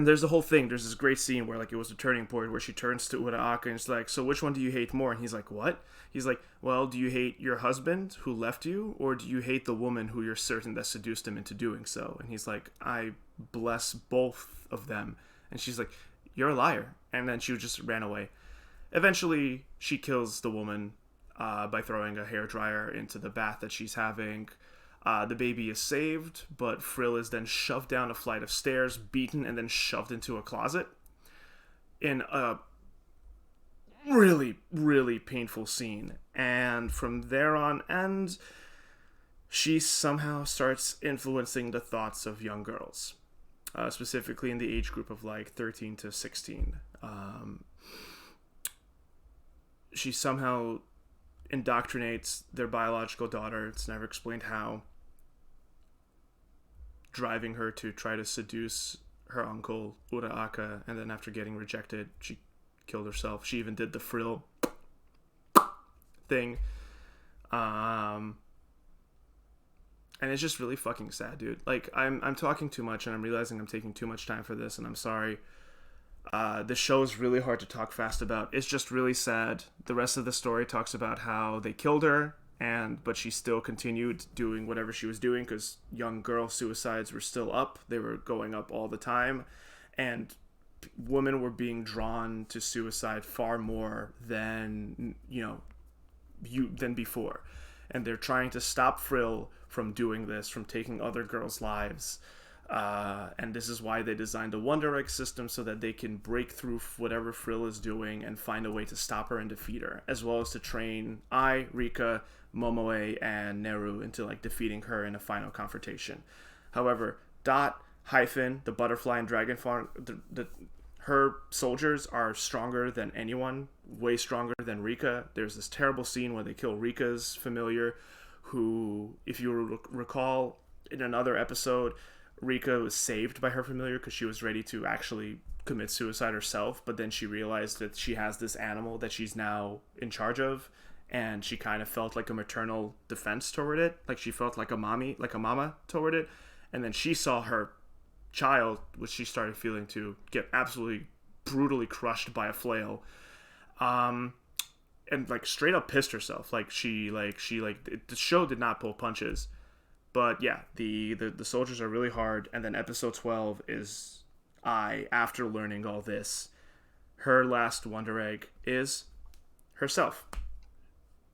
there's the whole thing. There's this great scene where like it was a turning point where she turns to Uraaka and she's like, so which one do you hate more? And he's like, what? He's like, well, do you hate your husband who left you, or do you hate the woman who you're certain that seduced him into doing so? And he's like, I bless both of them. And she's like, you're a liar. And then she just ran away. Eventually, she kills the woman by throwing a hairdryer into the bath that she's having. The baby is saved, but Frill is then shoved down a flight of stairs, beaten, and then shoved into a closet in a really, really painful scene. And from there on, and she somehow starts influencing the thoughts of young girls, specifically in the age group of like 13 to 16. She somehow indoctrinates their biological daughter. It's never explained how, driving her to try to seduce her uncle Uraaka, and then after getting rejected, she killed herself. She even did the Frill thing, and it's just really fucking sad, dude. Like I'm talking too much, and I'm realizing I'm taking too much time for this, and I'm sorry. The show is really hard to talk fast about. It's just really sad. The rest of the story talks about how they killed her, but she still continued doing whatever she was doing because young girl suicides were still up. They were going up all the time, and women were being drawn to suicide far more than than before, and they're trying to stop Frill from doing this, from taking other girls' lives. And this is why they designed a Wonder Egg system, so that they can break through whatever Frill is doing and find a way to stop her and defeat her, as well as to train Ai, Rika, Momoe, and Neru into like defeating her in a final confrontation. However, Dot, Hyphen, the butterfly and dragonfly, her soldiers are stronger than anyone, way stronger than Rika. There's this terrible scene where they kill Rika's familiar, who, if you recall, in another episode, Rika was saved by her familiar because she was ready to actually commit suicide herself, but then she realized that she has this animal that she's now in charge of, and she kind of felt like a maternal defense toward it, like she felt like a mama toward it, and then she saw her child, which she started feeling to, get absolutely brutally crushed by a flail, and like straight up pissed herself. The show did not pull punches. But yeah, the soldiers are really hard, and then episode 12 is Ai, after learning all this, her last Wonder Egg is herself.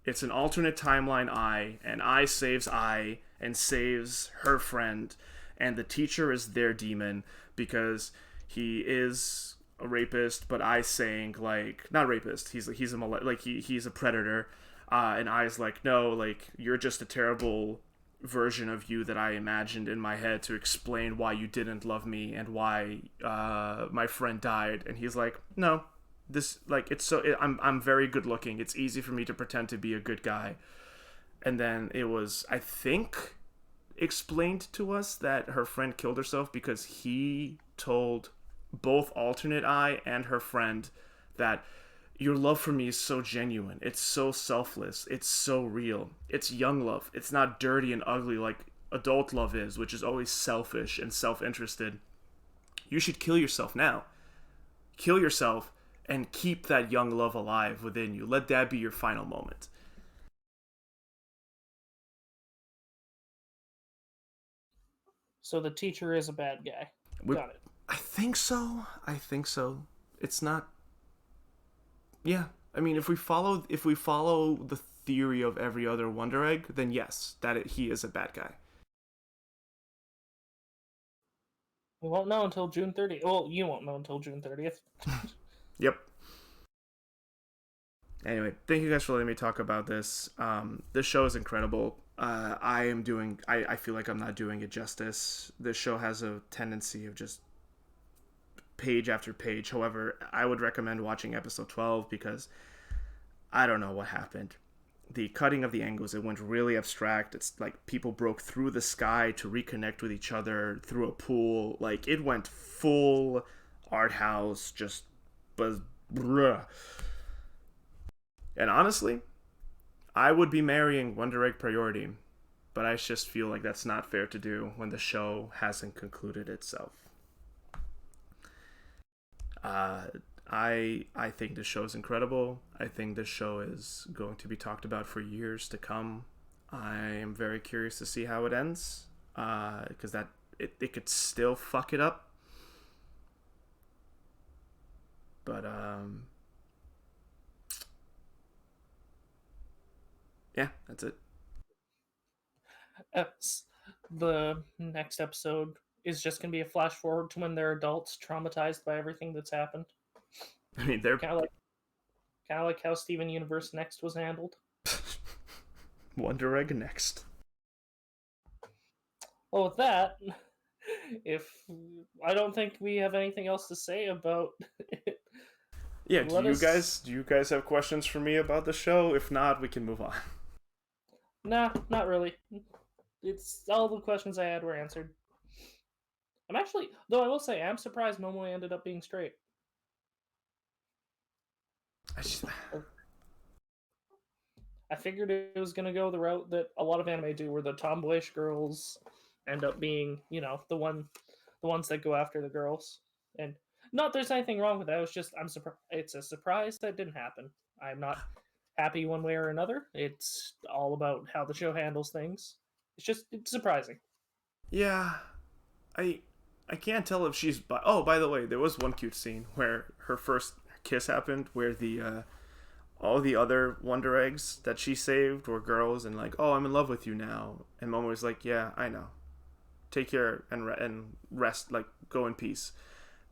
It's an alternate timeline Ai, and Ai saves Ai and saves her friend, and the teacher is their demon because he is a rapist, but Ai's saying like, not rapist, he's a predator, and Ai's like, no, like, you're just a terrible version of you that I imagined in my head to explain why you didn't love me and why my friend died. And he's like, no, this, like, I'm very good looking, it's easy for me to pretend to be a good guy. And then it was, I think, explained to us that her friend killed herself because he told both alternate Ai and her friend that your love for me is so genuine. It's so selfless. It's so real. It's young love. It's not dirty and ugly like adult love is, which is always selfish and self-interested. You should kill yourself now. Kill yourself and keep that young love alive within you. Let that be your final moment. So the teacher is a bad guy. Got it. I think so. It's not. Yeah, I mean, if we follow the theory of every other Wonder Egg, then yes, he is a bad guy. We won't know until June 30th. Well, you won't know until June 30th. Yep. Anyway, thank you guys for letting me talk about this. This show is incredible. I feel like I'm not doing it justice. This show has a tendency of just page after page. However, I would recommend watching episode 12 because I don't know what happened. The cutting of the angles, it went really abstract. It's like people broke through the sky to reconnect with each other through a pool. Like, it went full art house, just bruh. And honestly, I would be marrying Wonder Egg Priority, but I just feel like that's not fair to do when the show hasn't concluded itself. I think this show is incredible. I think this show is going to be talked about for years to come. I am very curious to see how it ends, because it could still fuck it up. But yeah, that's it. The next episode is just going to be a flash forward to when they're adults, traumatized by everything that's happened. I mean, they're kind of like how Steven Universe Next was handled. Wonder Egg Next. Well, with that, if I don't think we have anything else to say about it. Yeah, do you guys have questions for me about the show? If not, we can move on. Nah, not really. It's all the questions I had were answered. I'm actually, though I will say, I'm surprised Momoe ended up being straight. I figured it was going to go the route that a lot of anime do, where the tomboyish girls end up being, the ones that go after the girls. And not there's anything wrong with that. I'm surprised. It's a surprise that didn't happen. I'm not happy one way or another. It's all about how the show handles things. It's surprising. Yeah, I can't tell if she's bi. Oh, by the way, there was one cute scene where her first kiss happened, where the all the other Wonder Eggs that she saved were girls, and like, oh, I'm in love with you now. And Momo was like, yeah, I know. Take care and rest, like, go in peace.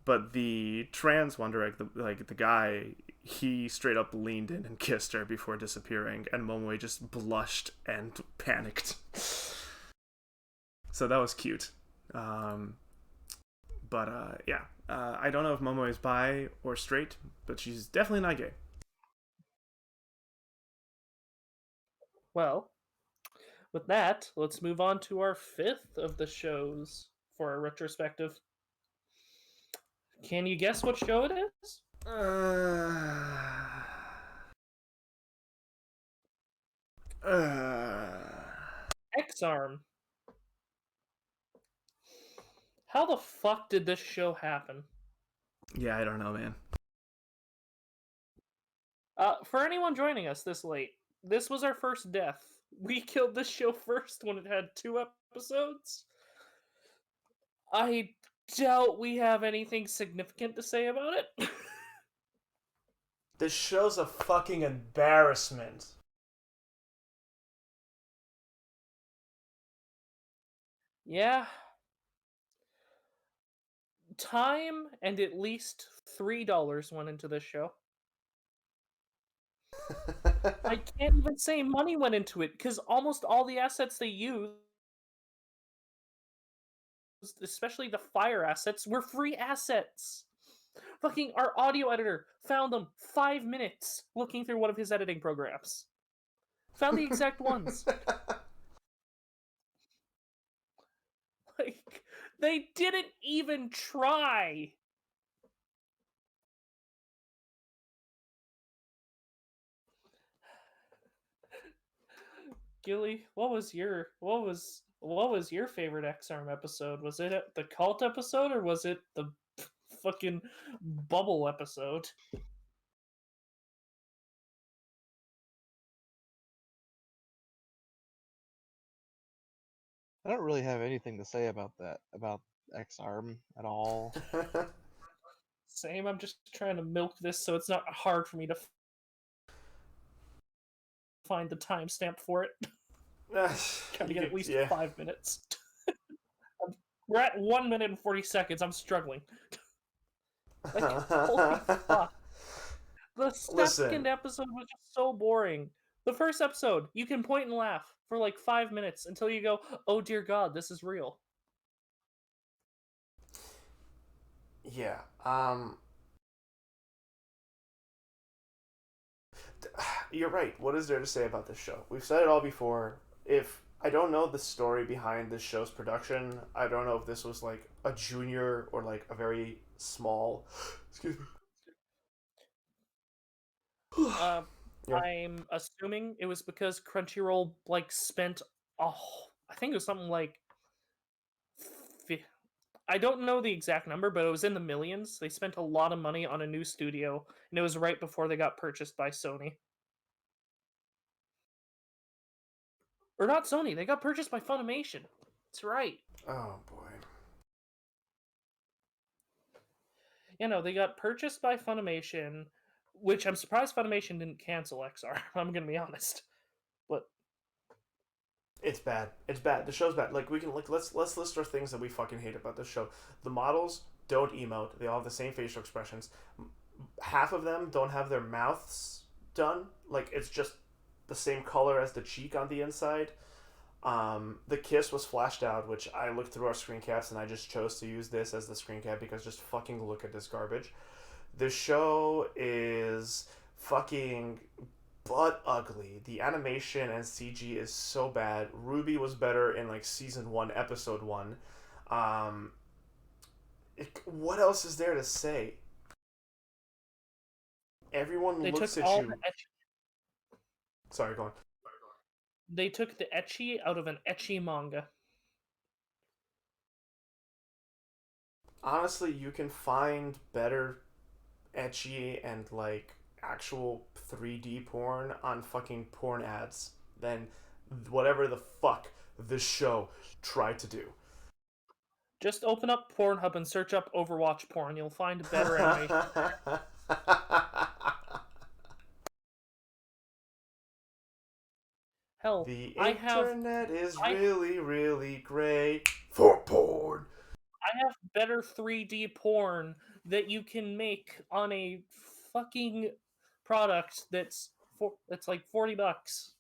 But the trans Wonder Egg, the guy, he straight up leaned in and kissed her before disappearing, and Momoe just blushed and panicked. So that was cute. Yeah, I don't know if Momoe is bi or straight, but she's definitely not gay. Well, with that, let's move on to our fifth of the shows for our retrospective. Can you guess what show it is? X-Arm. How the fuck did this show happen? Yeah, I don't know, man. For anyone joining us this late, this was our first death. We killed this show first when it had 2 episodes. I doubt we have anything significant to say about it. This show's a fucking embarrassment. Yeah. Time and at least $3 went into this show. I can't even say money went into it because almost all the assets they used, especially the fire assets, were free assets. Fucking our audio editor found them 5 minutes looking through one of his editing programs. Found the exact ones. Like, they didn't even try. Gilly, what was your favorite X-Arm episode? Was it the cult episode or was it the fucking bubble episode? I don't really have anything to say about that, about X-Arm at all. Same, I'm just trying to milk this so it's not hard for me to find the timestamp for it. Trying to get at least 5 minutes. We're at 1 minute and 40 seconds. I'm struggling. Like, holy fuck. The second episode was just so boring. The first episode, you can point and laugh for like 5 minutes until you go, oh dear God, this is real. Yeah. You're right. What is there to say about this show? We've said it all before. If I don't know the story behind this show's production, I don't know if this was like a junior or like a very small. Excuse me. Yeah. I'm assuming it was because Crunchyroll like spent I think it was something like I don't know the exact number, but it was in the millions. They spent a lot of money on a new studio, and it was right before they got purchased by Sony. Or not Sony, they got purchased by Funimation. That's right. Oh boy. You know, they got purchased by Funimation, which I'm surprised Funimation didn't cancel XR. I'm gonna be honest, but It's bad. It's bad. The show's bad. Like we can like let's list our things that we fucking hate about this show. The models don't emote. They all have the same facial expressions. Half of them don't have their mouths done. Like it's just the same color as the cheek on the inside. The kiss was flashed out, which I looked through our screen caps and I just chose to use this as the screen cap because just fucking look at this garbage. The show is fucking butt ugly. The animation and CG is so bad. Ruby was better in like season 1, episode 1. What else is there to say? Everyone they looks took at all you. Sorry, go on. they took the ecchi out of an ecchi manga. Honestly, you can find better ecchi and like actual 3D porn on fucking porn ads than whatever the fuck this show tried to do. Just open up Pornhub and search up Overwatch porn. You'll find better animation. Hell, The I have internet is I really, really great for porn. I have better 3D porn that you can make on a fucking product that's like $40.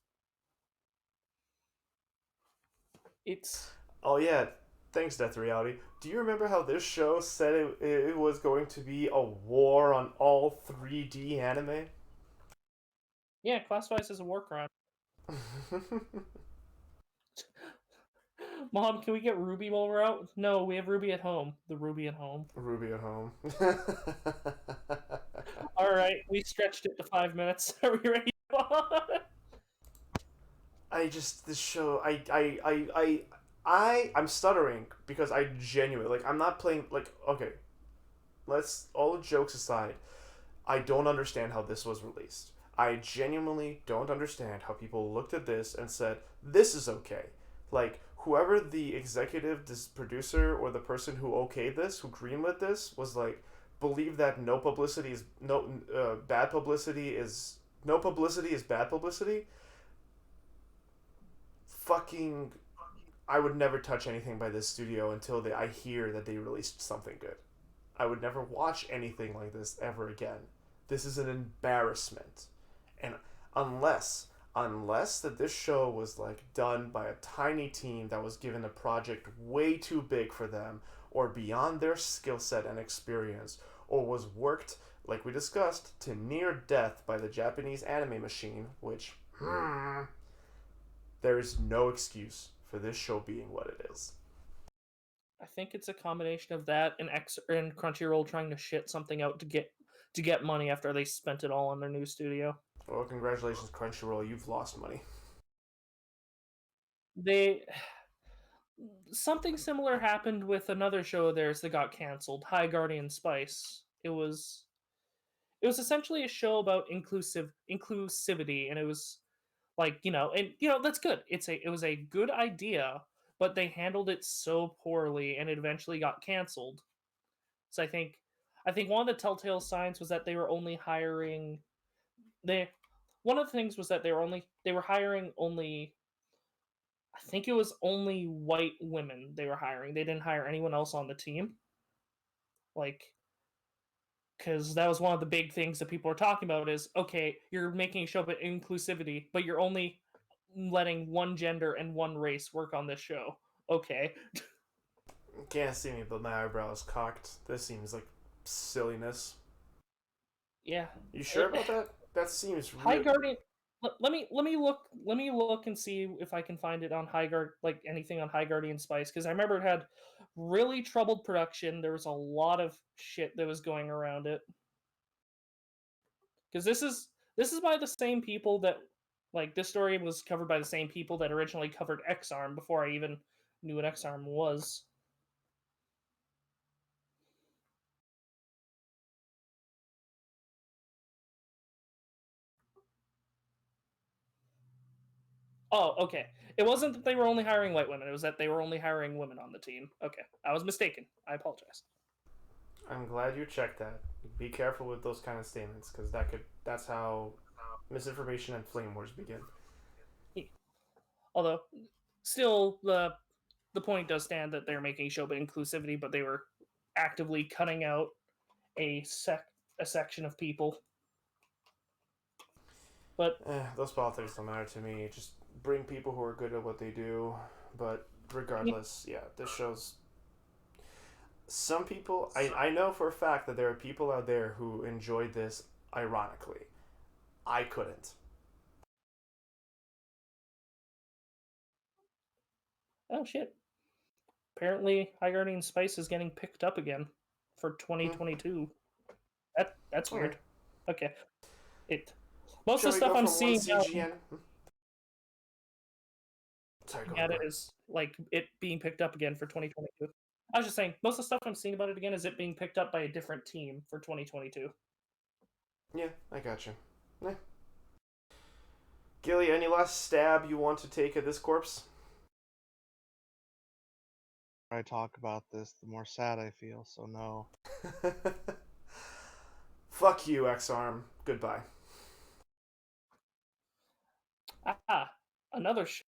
It's Oh yeah, thanks, Death Reality. Do you remember how this show said it was going to be a war on all 3D anime? yeah, classifies as a war crime. Mom, can we get Ruby while we're out? No, we have Ruby at home. The Ruby at home. Ruby at home. All right, we stretched it to 5 minutes. Are we ready? This show I'm stuttering because I genuinely like I'm not playing like okay. Let's all jokes aside. I don't understand how this was released. I genuinely don't understand how people looked at this and said, this is okay. Like, whoever the executive producer or the person who okayed this, who greenlit this, was like, believe that no publicity is, bad publicity is, no publicity is bad publicity. Fucking, I would never touch anything by this studio until I hear that they released something good. I would never watch anything like this ever again. This is an embarrassment. And unless that this show was like done by a tiny team that was given a project way too big for them or beyond their skill set and experience or was worked like we discussed to near death by the Japanese anime machine, which there is no excuse for this show being what it is. I think it's a combination of that and Crunchyroll trying to shit something out to get money after they spent it all on their new studio. Well, congratulations, Crunchyroll. You've lost money. They something similar happened with another show of theirs that got canceled, High Guardian Spice. It was essentially a show about inclusivity, and it was like and that's good. It was a good idea, but they handled it so poorly, and it eventually got canceled. So I think one of the telltale signs was that they were only hiring they one of the things was that they were hiring only I think it was only white women they were hiring. They didn't hire anyone else on the team. Like because that was one of the big things that people are talking about is okay, you're making a show about inclusivity, but you're only letting one gender and one race work on this show. Okay. Can't see me, but my eyebrows cocked. This seems like silliness. Yeah. You sure about that? That seems High real. Guardian. Let me look and see if I can find it on High Guard, like anything on High Guardian Spice, because I remember it had really troubled production. There was a lot of shit that was going around it. Because this is by the same people that like this story was covered by the same people that originally covered X Arm before I even knew what X Arm was. Oh, okay. It wasn't that they were only hiring white women. It was that they were only hiring women on the team. Okay, I was mistaken. I apologize. I'm glad you checked that. Be careful with those kind of statements, because that's how misinformation and flame wars begin. Although, still, the point does stand that they're making a show about inclusivity, but they were actively cutting out a section of people. But Those politics don't matter to me. Just bring people who are good at what they do. But regardless, yeah, this shows some people. I know for a fact that there are people out there who enjoyed this ironically. I couldn't. oh shit! Apparently, High Guardian Spice is getting picked up again for 2022. That's Okay. weird. Okay, it most Shall of the we stuff go I'm from one seeing now CGN? Sorry, go at ahead. it is like it being picked up again for 2022. I was just saying, most of the stuff I'm seeing about it again is it being picked up by a different team for 2022. Yeah, I got you. Yeah. Gilly, any last stab you want to take at this corpse? I talk about this, the more sad I feel. So no. Fuck you, X-Arm. Goodbye. Another show